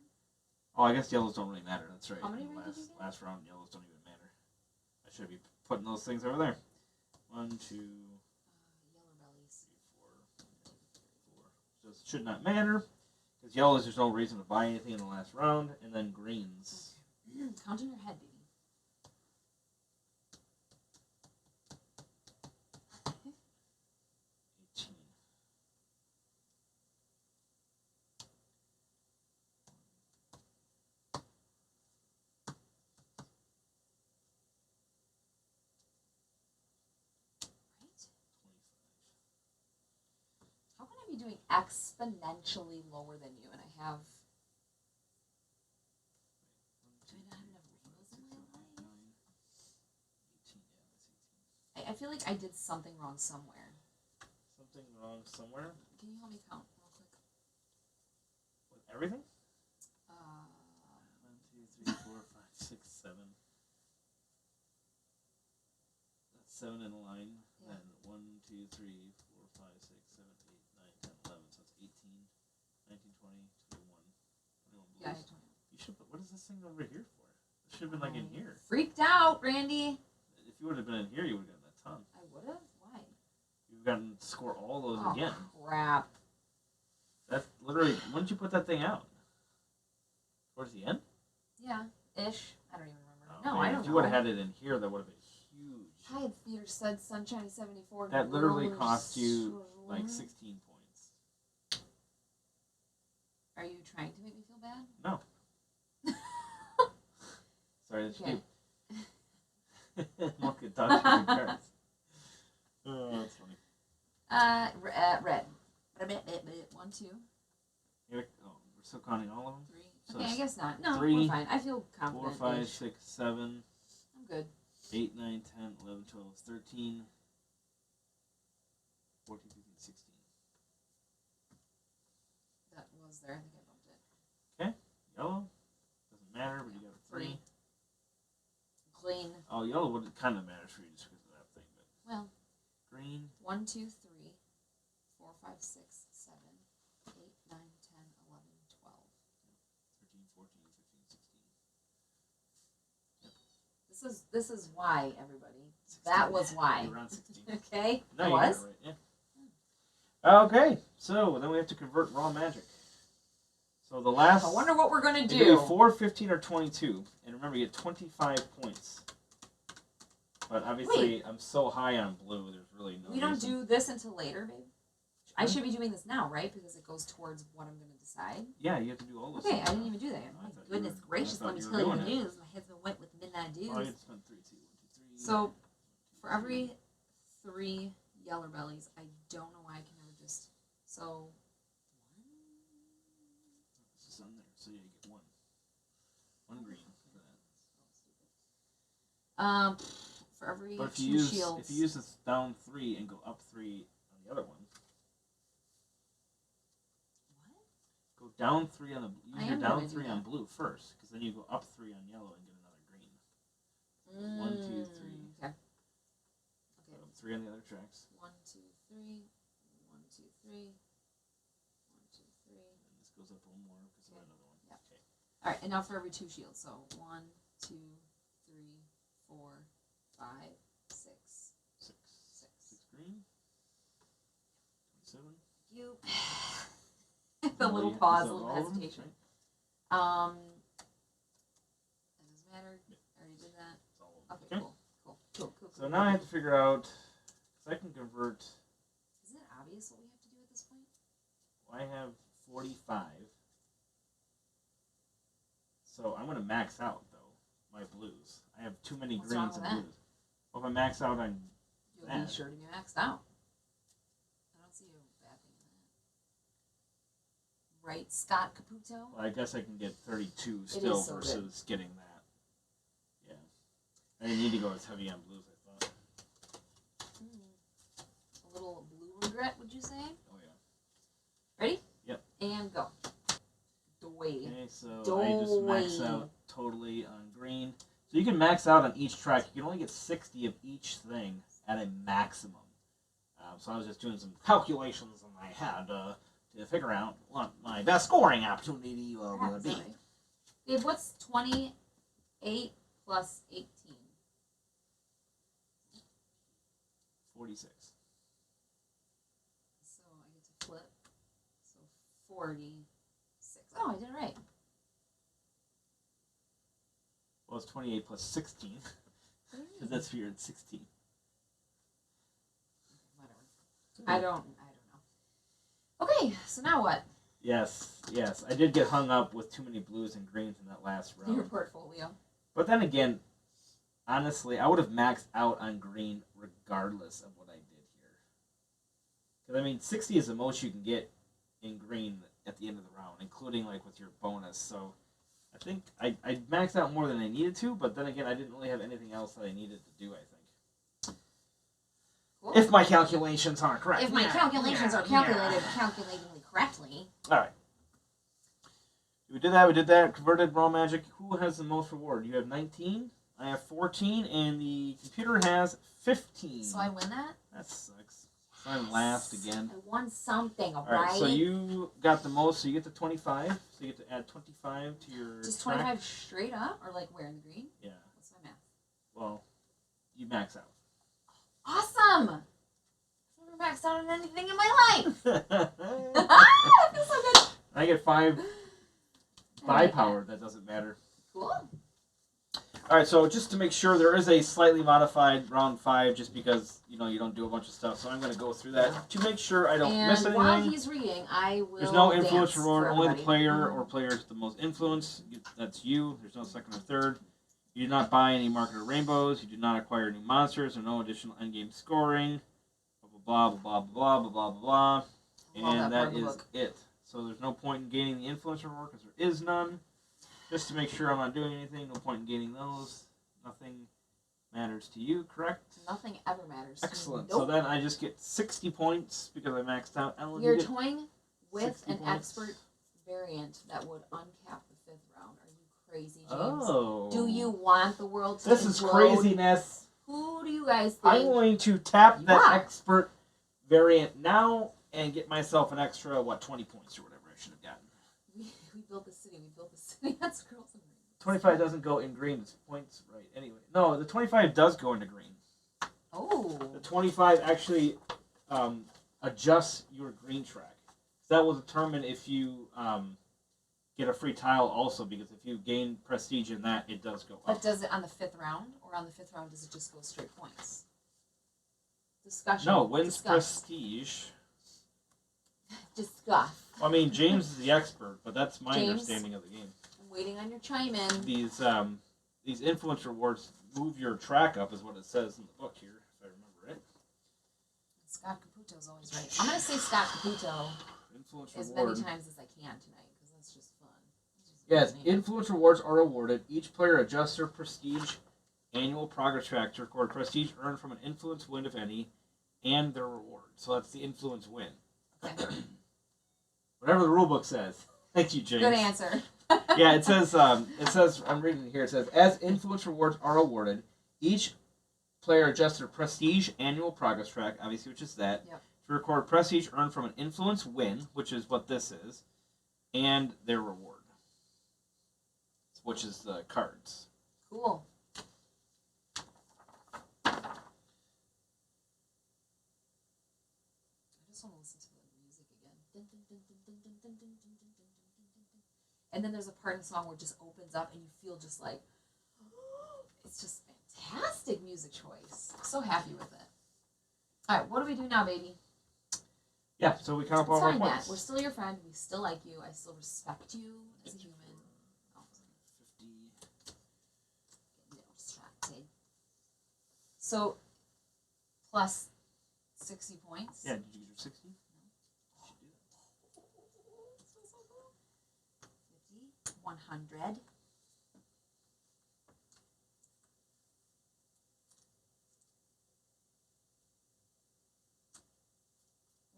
Oh, I guess yellows don't really matter. That's right. How many reds did you get? Last round, yellows don't even matter. I should be putting those things over there. 1, 2, Yellow bellies. 3, 4. Just should not matter. Because yellows, there's no reason to buy anything in the last round. And then greens. Count in your head, baby. 18. Right? How can I be doing exponentially lower than you, and I have? Do I not have enough rainbows in my life? 18, yeah, that's 18. I feel like I did something wrong somewhere. Something wrong somewhere? Can you help me count real quick? What Everything? 1, 2, 3, 4, 5, 6, 7. That's 7 in a line. Yeah. Then 1, 2, 3, 4, 5, 6, 7, 8, 9, 10, 11. So it's 18, 19, 20, 21. 21 blues. Yeah, 21. You should put, what is this thing over here for? It should have been like in here. Freaked out, Randy. If you would have been in here, you would have gotten a ton. I would have? Why? You would have gotten to score all those again. Crap. That's literally, when did you put that thing out? Towards the end? Yeah, ish. I don't even remember. Oh, no, man, I don't if you know. would have had it in here, that would have been huge. Tide Theater said Sunshine 74. That literally cost you like 16 points. Are you trying to make me feel bad? No. Sorry, that's Okay. Look at touch your cards. Oh, that's funny. Red. 1, 2, Oh, we're still counting all of them? 3. So Okay, I guess not. No, 3, we're fine. I feel 4, confident. 5, 6, 7, I'm good. 8, 9, 10, 11, 12, 13, 14, 15, 16. That was there. I think I bumped it. Okay, yellow. Doesn't matter, but you got a 3. Clean. Oh, yellow would kind of matters for you just because of that thing, but Well, green. 1, 2, 3, 4, 5, 6, 7, 8, 9, 10, 11, 12. 13, 14, 15, 16. This is why, everybody. 16. That was why. You're around 16. Okay? No, it you got was? it right, yeah. Okay, so then we have to convert raw magic. So the last... I wonder what we're going to it do. could be 4, 15, or 22. And remember, you get 25 points. But obviously, I'm so high on blue, there's really no We don't reason. do this until later, babe? I should be doing this now, right? Because it goes towards what I'm going to decide. Yeah, you have to do all those Okay, things. I didn't even do that. I My thought you goodness were- gracious, I let me thought tell you you were the doing it. news. My husband went with midnight news. Oh, you have to spend 3, 2, 1, 2, 3. So, for every 3 yeller bellies, I don't know why I can never just... So, This is on there, so yeah, you get 1. 1 green for that. for every But if 2 you use shields... if you use this down 3 and go up 3 on the other one, What? go down 3 on the I use your am down gonna do 3 on that. blue first, because then you go up 3 on yellow and get another green. 1, 2, 3. Okay. Go up 3 on the other tracks. 1, 2, 3. 1, 2, 3. 1, 2, 3. And this goes up 1 more because of another one. Yeah. Okay. All right, and now for every 2 shields. So 1, 2, 3, 4, 5, 6, 6. 6. 6 green. 27. You. The Oh, little yeah, pause, is a that little all of them? hesitation. Right? That doesn't matter. Yeah. I already did that. It's all of them. Okay, cool. So now I have to figure out, because I can convert, Isn't it obvious what we have to do at this point? I have 45. So I'm going to max out, though, my blues. I have too many What's wrong greens and with that? blues. Well, if I max out on You'll that. be sure to be maxed out. I don't see a bad thing in that. Right, Scott Caputo? Well, I guess I can get 32 It still is so good. versus getting that. Yeah. I didn't need to go as heavy on blues, I thought. A little blue regret, would you say? Oh, yeah. Ready? Yep. And go. Dway. Okay, so I just max Dway. out totally on green. So you can max out on each track. You can only get 60 of each thing at a maximum. So I was just doing some calculations in my head to figure out what my best scoring opportunity will That's be. all right. Babe, what's 28 plus 18? 46. So I get to flip. So 46. Oh, I did it right. Well, it's 28 plus 16. Because that's fewer than 16. Whatever. I don't know. Okay, so now what? Yes. I did get hung up with too many blues and greens in that last round. Your portfolio. But then again, honestly, I would have maxed out on green regardless of what I did here. Because, I mean, 60 is the most you can get in green at the end of the round, including, like, with your bonus. So I think I maxed out more than I needed to, but then again, I didn't really have anything else that I needed to do, I think. Cool. If my calculations aren't correct. If my calculations are calculated calculatingly correctly. All right. We did that. We did that. Converted raw magic. Who has the most reward? You have 19. I have 14, and the computer has 15. So I win that? That sucks. So I'm last again. I won something, All right, so you got the most, so you get the 25. So you get to add 25 to your Just track. 25 straight up, or like where in the green? Yeah. What's my math? Well, you max out. Awesome! I've never maxed out on anything in my life! I feel so good! I get 5 by power. That doesn't matter. Cool. All right, so just to make sure, there is a slightly modified round 5, just because you don't do a bunch of stuff. So I'm going to go through that to make sure I don't miss anything. While he's reading, I will. There's no influence dance reward. for Only the everybody. player or players with the most influence. That's you. There's no second or third. You do not buy any marketed rainbows. You do not acquire new monsters or no additional endgame scoring. Blah blah blah blah blah blah blah blah. And that is it. So there's no point in gaining the influence reward because there is none. Just to make sure I'm not doing anything, no point in gaining those. Nothing matters to you, correct? Nothing ever matters. Excellent. To me. So then I just get 60 points because I maxed out. Ellen, You're you get toying with 60 an points. expert variant that would uncap the 5th round. Are you crazy, James? Oh. Do you want the world to This is implode? craziness. Who do you guys think? I'm going to tap that Yeah. expert variant now and get myself an extra, 20 points or whatever I should have gotten. We built the city. We built the city. That's girls and 25 doesn't go in green. It's points, right? Anyway. No, the 25 does go into green. Oh. The 25 actually adjusts your green track. That will determine if you get a free tile also, because if you gain prestige in that, it does go up. But does it on the 5th round, or on the 5th round does it just go straight points? Discussion. No, wins Discuss. prestige. Discuss. I mean, James is the expert, but that's my James? understanding of the game. I'm waiting on your chime in. These influence rewards move your track up, is what it says in the book here, if I remember it. Scott Caputo's always right. I'm gonna say Scott Caputo Influence as reward. many times as I can tonight, because that's just fun. Yes, influence rewards are awarded. Each player adjusts their prestige annual progress track to record prestige earned from an influence win, if any, and their reward. So that's the influence win. Okay. Whatever the rulebook says. Thank you, James. Good answer. Yeah, it says, I'm reading it here, it says, as influence rewards are awarded, each player adjusts their prestige annual progress track, obviously, which is that, Yep. to record prestige earned from an influence win, which is what this is, and their reward, which is the cards. Cool. I just want to listen to the music again. Dun, dun, dun, dun, dun, dun, dun, dun, dun, dun, dun, dun, dun. And then there's a part in the song where it just opens up and you feel just like, it's just fantastic music choice. I'm so happy with it. All right, what do we do now, baby? Yeah, so we count up all It's our fine, points. Matt. We're still your friend. We still like you. I still respect you as a human. Oh, 50. getting distracted. So, plus 60 points. Yeah, did you get your 60? 50, 100.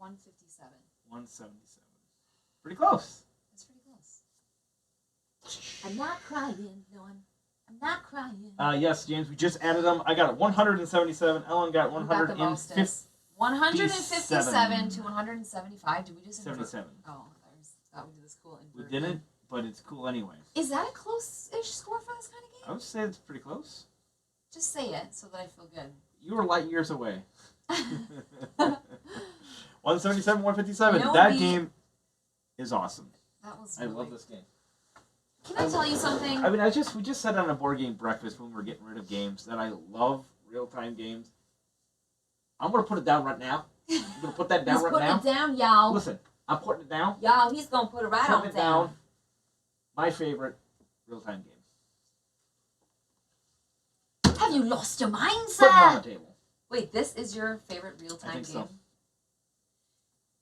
$157. 177. Pretty close. That's pretty close. I'm not crying. No, I'm not crying. Yes, James, we just added them. I got 177. Ellen got Who got the 150. mostest? 157 to 175. Did we just 77. Oh, I thought we did this cool We inversion. didn't, but it's cool anyway. Is that a close-ish score for this kind of I game? would say it's pretty close. Just say it so that I feel good. You were light years away. 177, 157. You know, That game is awesome. That was. I Really... love this game. Can I tell you something? I mean, we just said on a board game breakfast when we were getting rid of games that I love real-time games. I'm going to put it down right now. I'm going to put that down He's right putting now. it down, y'all. Listen, I'm putting it down. Y'all, he's gonna put it right Putting on it down. down. My favorite real-time game. Have you lost your mind, Put it on sir? the table. Wait, this is your favorite real-time I game? think so.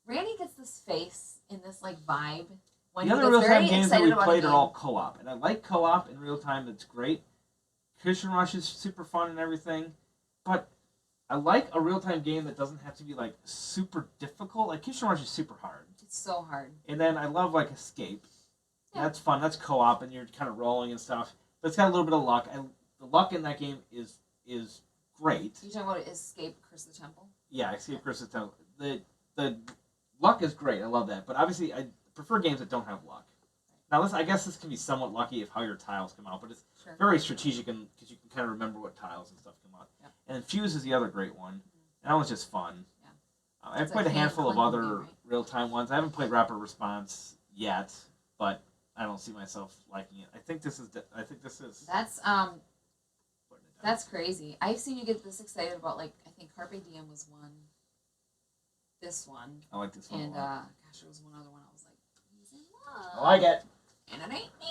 Randy gets this face in this like vibe when The he other gets real-time very games that excited we about a played game. are all co-op, and I like co-op in real-time. It's great. Christian Rush is super fun and everything, but I like a real-time game that doesn't have to be like super difficult. Like Christian Rush is super hard, It's so hard. and then I love like Escape. Yeah. That's fun. That's co-op, and you're kind of rolling and stuff. But it's got a little bit of luck. And the luck in that game is great. You talking about Escape Curse of the Temple? Yeah, Escape Crystal Temple. The luck is great. I love that. But obviously, I prefer games that don't have luck. Now, I guess this can be somewhat lucky if how your tiles come out, but it's very strategic and because you can kind of remember what tiles and stuff come out. Yeah. And Fuse is the other great one. And that one's just fun. Yeah. I've played a handful of other real-time ones. I haven't played Rapid Response yet, but I don't see myself liking it. I think this is. That's crazy. I've seen you get this excited about I think Carpe Diem was one. This one. I like this one. And gosh, there was one other one. I was like, he's in love. I like it. And it ain't me.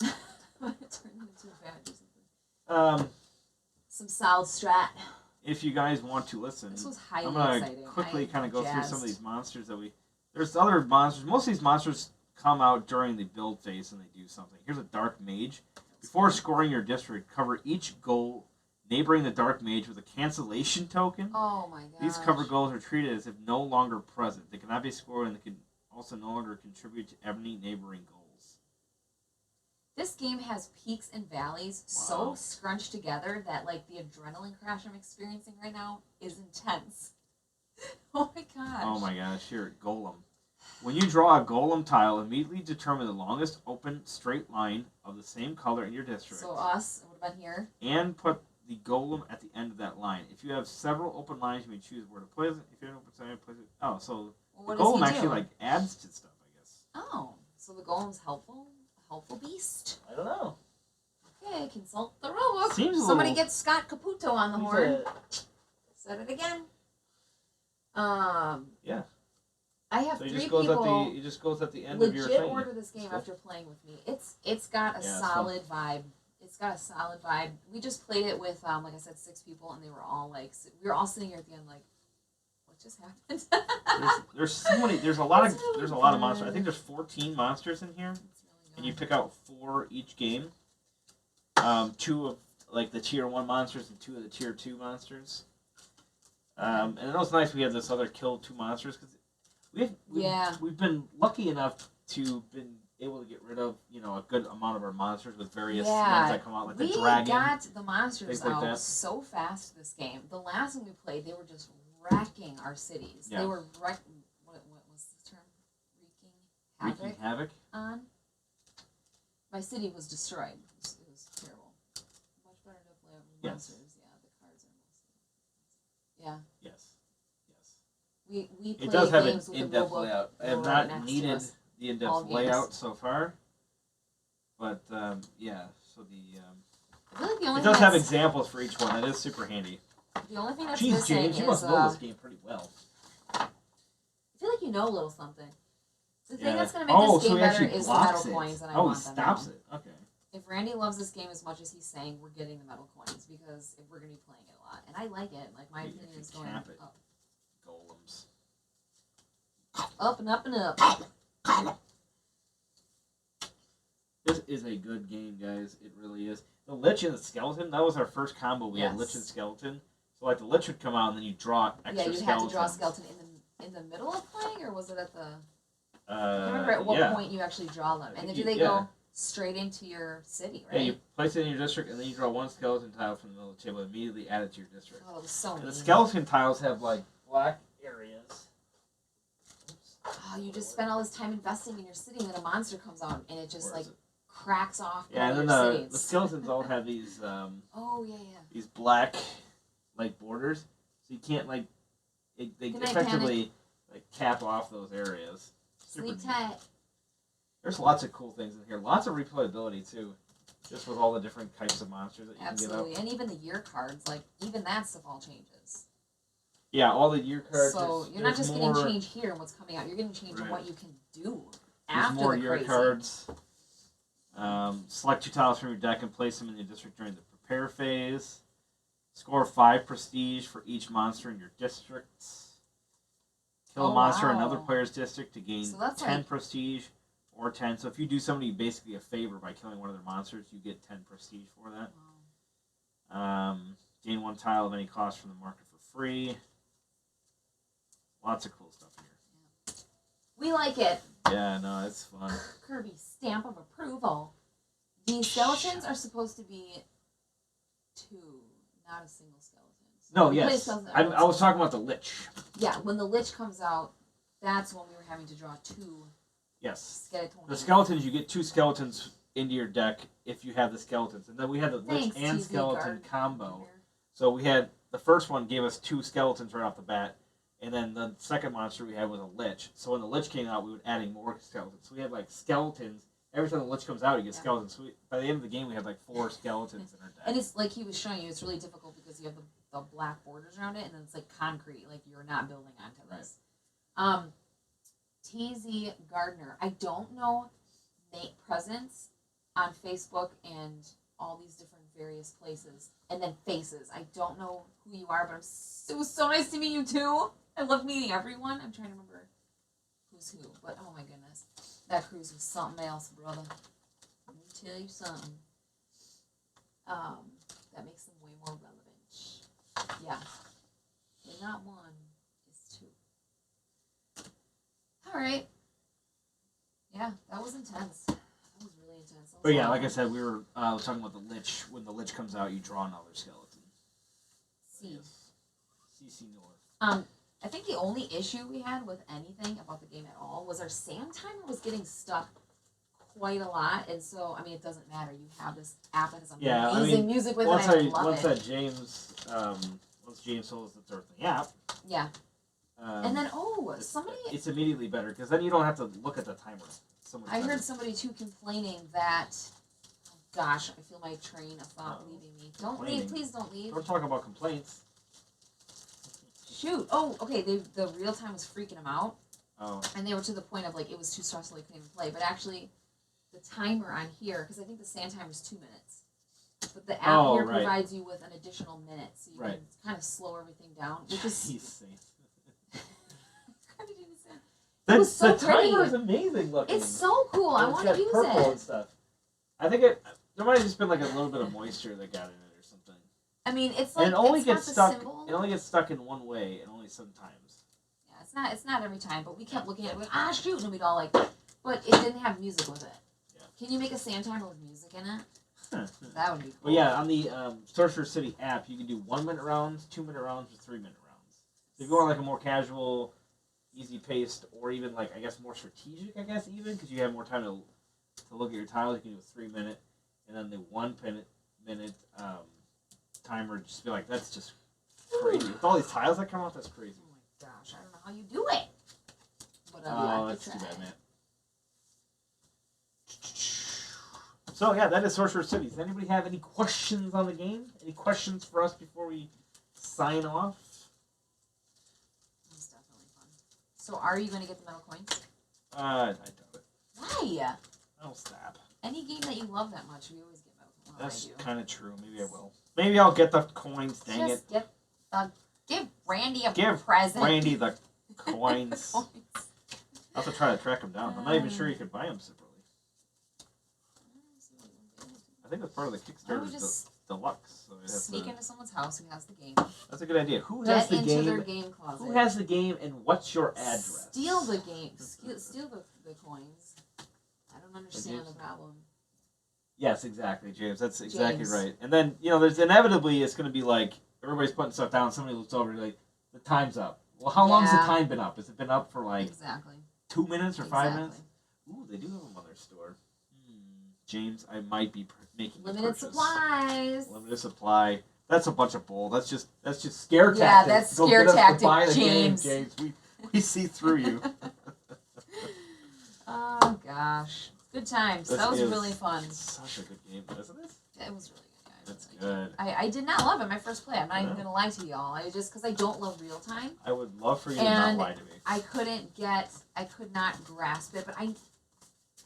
It turned into bad or something. Some solid strat. If you guys want to listen, this was highly I'm gonna exciting. quickly kind of go through some of these monsters that we. There's other monsters. Most of these monsters come out during the build phase and they do something. Here's a Dark Mage. Before scoring your district, cover each goal neighboring the Dark Mage with a cancellation token. Oh my god. These cover goals are treated as if no longer present. They cannot be scored and they can also no longer contribute to any neighboring goals. This game has peaks and valleys so scrunched together that the adrenaline crash I'm experiencing right now is intense. Oh my gosh. Oh my gosh, here, Golem. When you draw a Golem tile, immediately determine the longest open straight line of the same color in your district. So us, it would have been here. And put the Golem at the end of that line. If you have several open lines, you may choose where to place it. If you have an open side, place it. Oh, so the Golem actually adds to stuff, I guess. Oh, so the Golem's helpful? A helpful beast? I don't know. Okay, consult the rulebook. Somebody get Scott Caputo on the horn. Said it again. Yeah. I have so 3 people. It just goes at the end of your thing. Legit order this game after playing with me. It's got a solid vibe. It's got a solid vibe. We just played it with like I said 6 people, and they were all we were all sitting here at the end what just happened? there's so many. There's a lot of monsters. I think there's 14 monsters in here, and you pick out 4 each game. 2 of the tier 1 monsters and 2 of the tier 2 monsters. And it was nice we had this other kill 2 monsters because we've been lucky enough to been able to get rid of a good amount of our monsters with various ones that come out the dragon. We got the monsters out so fast this game. The last one we played, they were just wrecking our cities. Yeah. They were what was the term? Wreaking havoc on. My city was destroyed. It was terrible. Much better to play with monsters. Yeah, the cards are mostly. Yeah. Yes. We play it does have games an with in-depth layout. I have not needed the in-depth layout so far, but yeah. So I feel like the only it does have examples for each one. That is super handy. The only thing that's Jeez, missing James, you must know this game pretty well. I feel like you know a little something. The thing that's going to make this game better is the metal coins, and I want them. He stops it. Okay. If Randy loves this game as much as he's saying, we're getting the metal coins because we're going to be playing it a lot, and I like it. My opinion is going up. Golems. Up and up and up. This is a good game, guys. It really is. The Lich and the Skeleton, that was our first combo. We had Lich and Skeleton. So the Lich would come out and then you draw extra skeletons. Yeah, you'd have to draw a skeleton in the middle of playing, or was it at the... I can't remember at what point you actually draw them. And then do they go straight into your city, right? Yeah, you place it in your district and then you draw 1 skeleton tile from the middle of the table and immediately add it to your district. Oh, it was so neat. The skeleton tiles have black areas. Oh, you just spent all this time investing in your city and then a monster comes out and it just cracks off. Yeah, and then the skeletons all have these these black borders. So you can't they effectively cap off those areas. Sleep tight. There's lots of cool things in here. Lots of replayability too. Just with all the different types of monsters that you can get out. Absolutely. And even the year cards, even that stuff all changes. Yeah, all the year cards. So you're not just getting change here and what's coming out. You're getting change in what you can do after the more year cards. Select 2 tiles from your deck and place them in your district during the prepare phase. Score 5 prestige for each monster in your districts. Kill a monster in another player's district to gain 10 prestige or 10. So if you do somebody basically a favor by killing one of their monsters, you get 10 prestige for that. Wow. Gain 1 tile of any cost from the market for free. Lots of cool stuff here. We like it. Yeah, no, it's fun. Kirby, stamp of approval. The skeletons are supposed to be 2, not a single skeleton. So no, yes. I was talking about the Lich. Yeah, when the Lich comes out, that's when we were having to draw 2. Yes. Skeletons. The skeletons, you get 2 skeletons into your deck if you have the skeletons. And then we had the Lich and skeleton combo. So we had, the first one gave us 2 skeletons right off the bat. And then the second monster we had was a Lich. So when the Lich came out, we would adding more skeletons. So we had like skeletons. Every time the Lich comes out, you get skeletons. So by the end of the game, we had like 4 skeletons in our deck. And it's like he was showing you, it's really difficult because you have the black borders around it, and then it's like concrete. Like you're not building onto this. Right. TZ Gardner. I don't know Nate presence on Facebook and all these different various places. And then faces. I don't know who you are, but it was so nice to meet you too. I love meeting everyone. I'm trying to remember who's who. But oh my goodness. That cruise was something else, brother. Let me tell you something. That makes them way more relevant. Yeah. They're not 1, it's 2. Alright. Yeah, that was intense. That was really intense. Was but yeah, like I said, we were talking about the Lich. When the Lich comes out, you draw another skeleton. C. CC North. I think the only issue we had with anything about the game at all was our sand timer was getting stuck quite a lot, and so I mean it doesn't matter. You have this app that has amazing music with it. I love it. Once James holds the third thing app. Yeah. And then somebody. It's immediately better because then you don't have to look at the timer. I heard somebody too complaining that. Oh gosh, I feel my train of thought leaving me. Don't leave, please don't leave. Don't talk about complaints. Shoot. Oh, okay. The real time was freaking them out. Oh. And they were to the point of like it was too stressful they couldn't even play. But actually, the timer on here, because I think the sand timer is 2 minutes, but the app here provides you with an additional minute, so you can kind of slow everything down. Which is. It was so the pretty. timer is amazing looking. It's so cool. I want to use purple and stuff. I think there might have just been like a little bit of moisture that got in it or something. I mean, it's like and it only gets stuck. Symbol. It only gets stuck in one way, and only sometimes. Yeah, it's not every time, but we kept looking at it, going, shoot, and we'd all like, but it didn't have music with it. Yeah. Can you make a sand timer with music in it? That would be cool. Well, yeah, on the Sorcerer City app, you can do 1 minute rounds, 2 minute rounds, or 3 minute rounds. So if you want like a more casual, easy paced, or even like I guess more strategic, even because you have more time to look at your tiles, you can do a 3 minute, and then the 1 minute timer. Just be like, that's just crazy. With all these tiles that come out, that's crazy. Oh my gosh, I don't know how you do it. But that's too bad, man. So yeah, that is Sorcerer City. Does anybody have any questions on the game? Any questions for us before we sign off? That's definitely fun. So are you going to get the metal coins? I doubt it. Why? I'll stop. Any game that you love that much, we always get metal coins. That's kind of true. Maybe I will. Maybe I'll get the coins. Dang it! Give Randy a present. Give Randy the coins. I'll have to try to track them down. I'm not even sure you could buy them separately. I think that's part of the Kickstarter deluxe. So sneak into someone's house who has the game. That's a good idea. Who has the game? Their game closet. Who has the game, and what's your address? Steal the game. Steal the coins. I don't understand the problem. Yes, exactly, James. That's exactly right. And then there's inevitably it's going to be like everybody's putting stuff down. Somebody looks over and like the time's up. Well, how long has the time been up? Has it been up for like 2 minutes or 5 minutes? Ooh, they do have them on their store. James, I might be making limited supplies. Limited supply. That's a bunch of bull. That's just scare tactics. Yeah, that's scare tactic, James. We see through you. Oh gosh, good times. That was really fun. Such a good game, isn't it? It was really good, guys. That's good. I did not love it my first play. I'm not even gonna lie to y'all. Because I don't love real time. I would love for you to not lie to me. I could not grasp it, but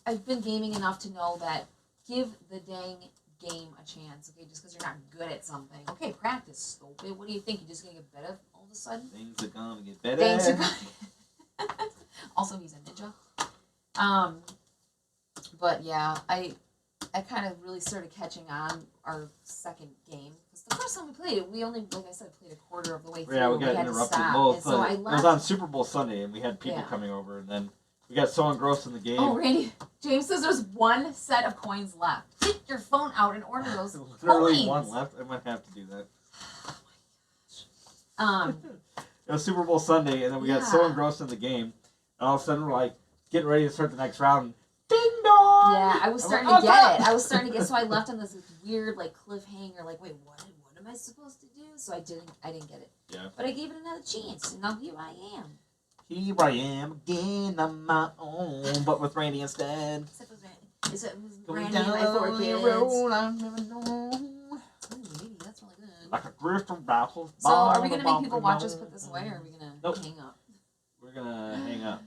I've been gaming enough to know that give the dang game a chance, okay? Just because you're not good at something. Okay, practice, stupid. What do you think? You're just going to get better all of a sudden? Things are going to get better. Also, he's a ninja. But yeah, I kind of really started catching on our second game. Because the first time we played it, we only, like I said, played a quarter of the way through. Yeah, we got interrupted both. So it was on Super Bowl Sunday, and we had people coming over, and then We got so engrossed in the game. Oh, Randy, James says there's one set of coins left. Get your phone out and order those Literally coins. one left. I might have to do that. Oh It was Super Bowl Sunday, and then we got so engrossed in the game, and all of a sudden we're like getting ready to start the next round. Ding dong! Yeah, I was starting to get it. I was starting to get. So I left on this weird like cliffhanger. Like, wait, what am I supposed to do? So I didn't get it. Yeah. But I gave it another chance, and now here I am. Here I am again on my own, but with Randy instead. Except it was Going Randy and my four down kids. the road I've never known. Ooh, maybe that's really good. Like a crystal baffle. So are we gonna make people watch us put this away, or are we gonna hang up? We're gonna hang up.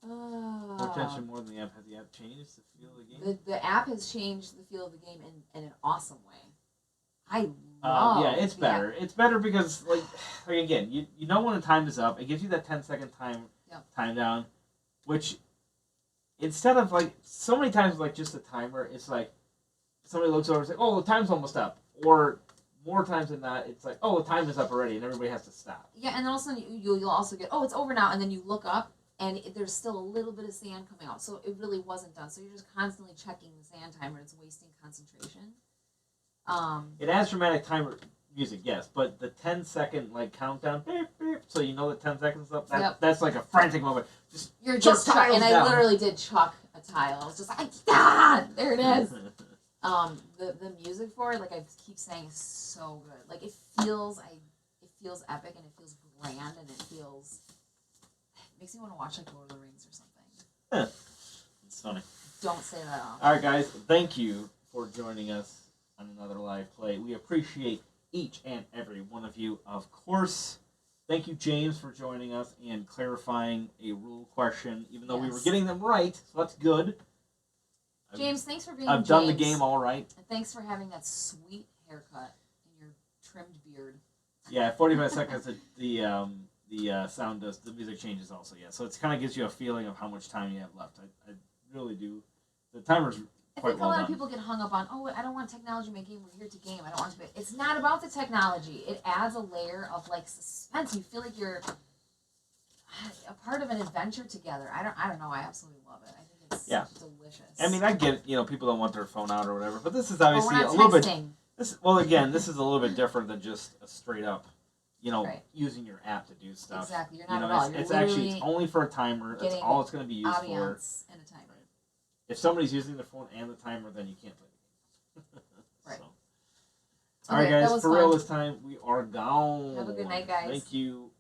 More attention more than the app. Has the app changed the feel of the game? The app has changed the feel of the game in an awesome way. I love yeah, it's better. It's better because like again, you know when the time is up. It gives you that 10-second time down, which instead of like so many times like just a timer, it's like somebody looks over and says, "Oh, the time's almost up," or more times than that, it's like, "Oh, the time is up already," and everybody has to stop. Yeah, and then all of a sudden you'll also get, "Oh, it's over now," and then you look up. And there's still a little bit of sand coming out, so it really wasn't done. So you're just constantly checking the sand timer. It's wasting concentration. It adds dramatic timer music, yes, but the 10-second like countdown, beep, beep, so you know that 10 seconds is up. That's like a frantic moment. You're just and I literally did chuck a tile. I was just like, there it is. The music for it, like I keep saying, is so good. Like it feels epic and it feels grand and it feels. Makes me want to watch like Lord of the Rings or something. It's funny. Don't say that off. All right, guys. Thank you for joining us on another live play. We appreciate each and every one of you. Of course, thank you, James, for joining us and clarifying a rule question, even though we were getting them right. So that's good. James, thanks for being. I've done the game all right. And thanks for having that sweet haircut and your trimmed beard. Yeah, 45 seconds. The sound does, the music changes also, yeah. So it kind of gives you a feeling of how much time you have left. I really do. The timer's quite well done. I think a lot of people get hung up on, I don't want technology in my game. We're here to game. I don't want to be. It's not about the technology. It adds a layer of like suspense. You feel like you're a part of an adventure together. I don't know. I absolutely love it. I think it's delicious. I mean, I get people don't want their phone out or whatever, but this is obviously a little bit. This is a little bit different than just a straight up. Using your app to do stuff. Exactly. You're not at all. It's only for a timer. That's all it's going to be used for. And a timer. Right. If somebody's using their phone and the timer, then you can't play the game. Right. So. All right, guys. For real this time, we are gone. Have a good night, guys. Thank you.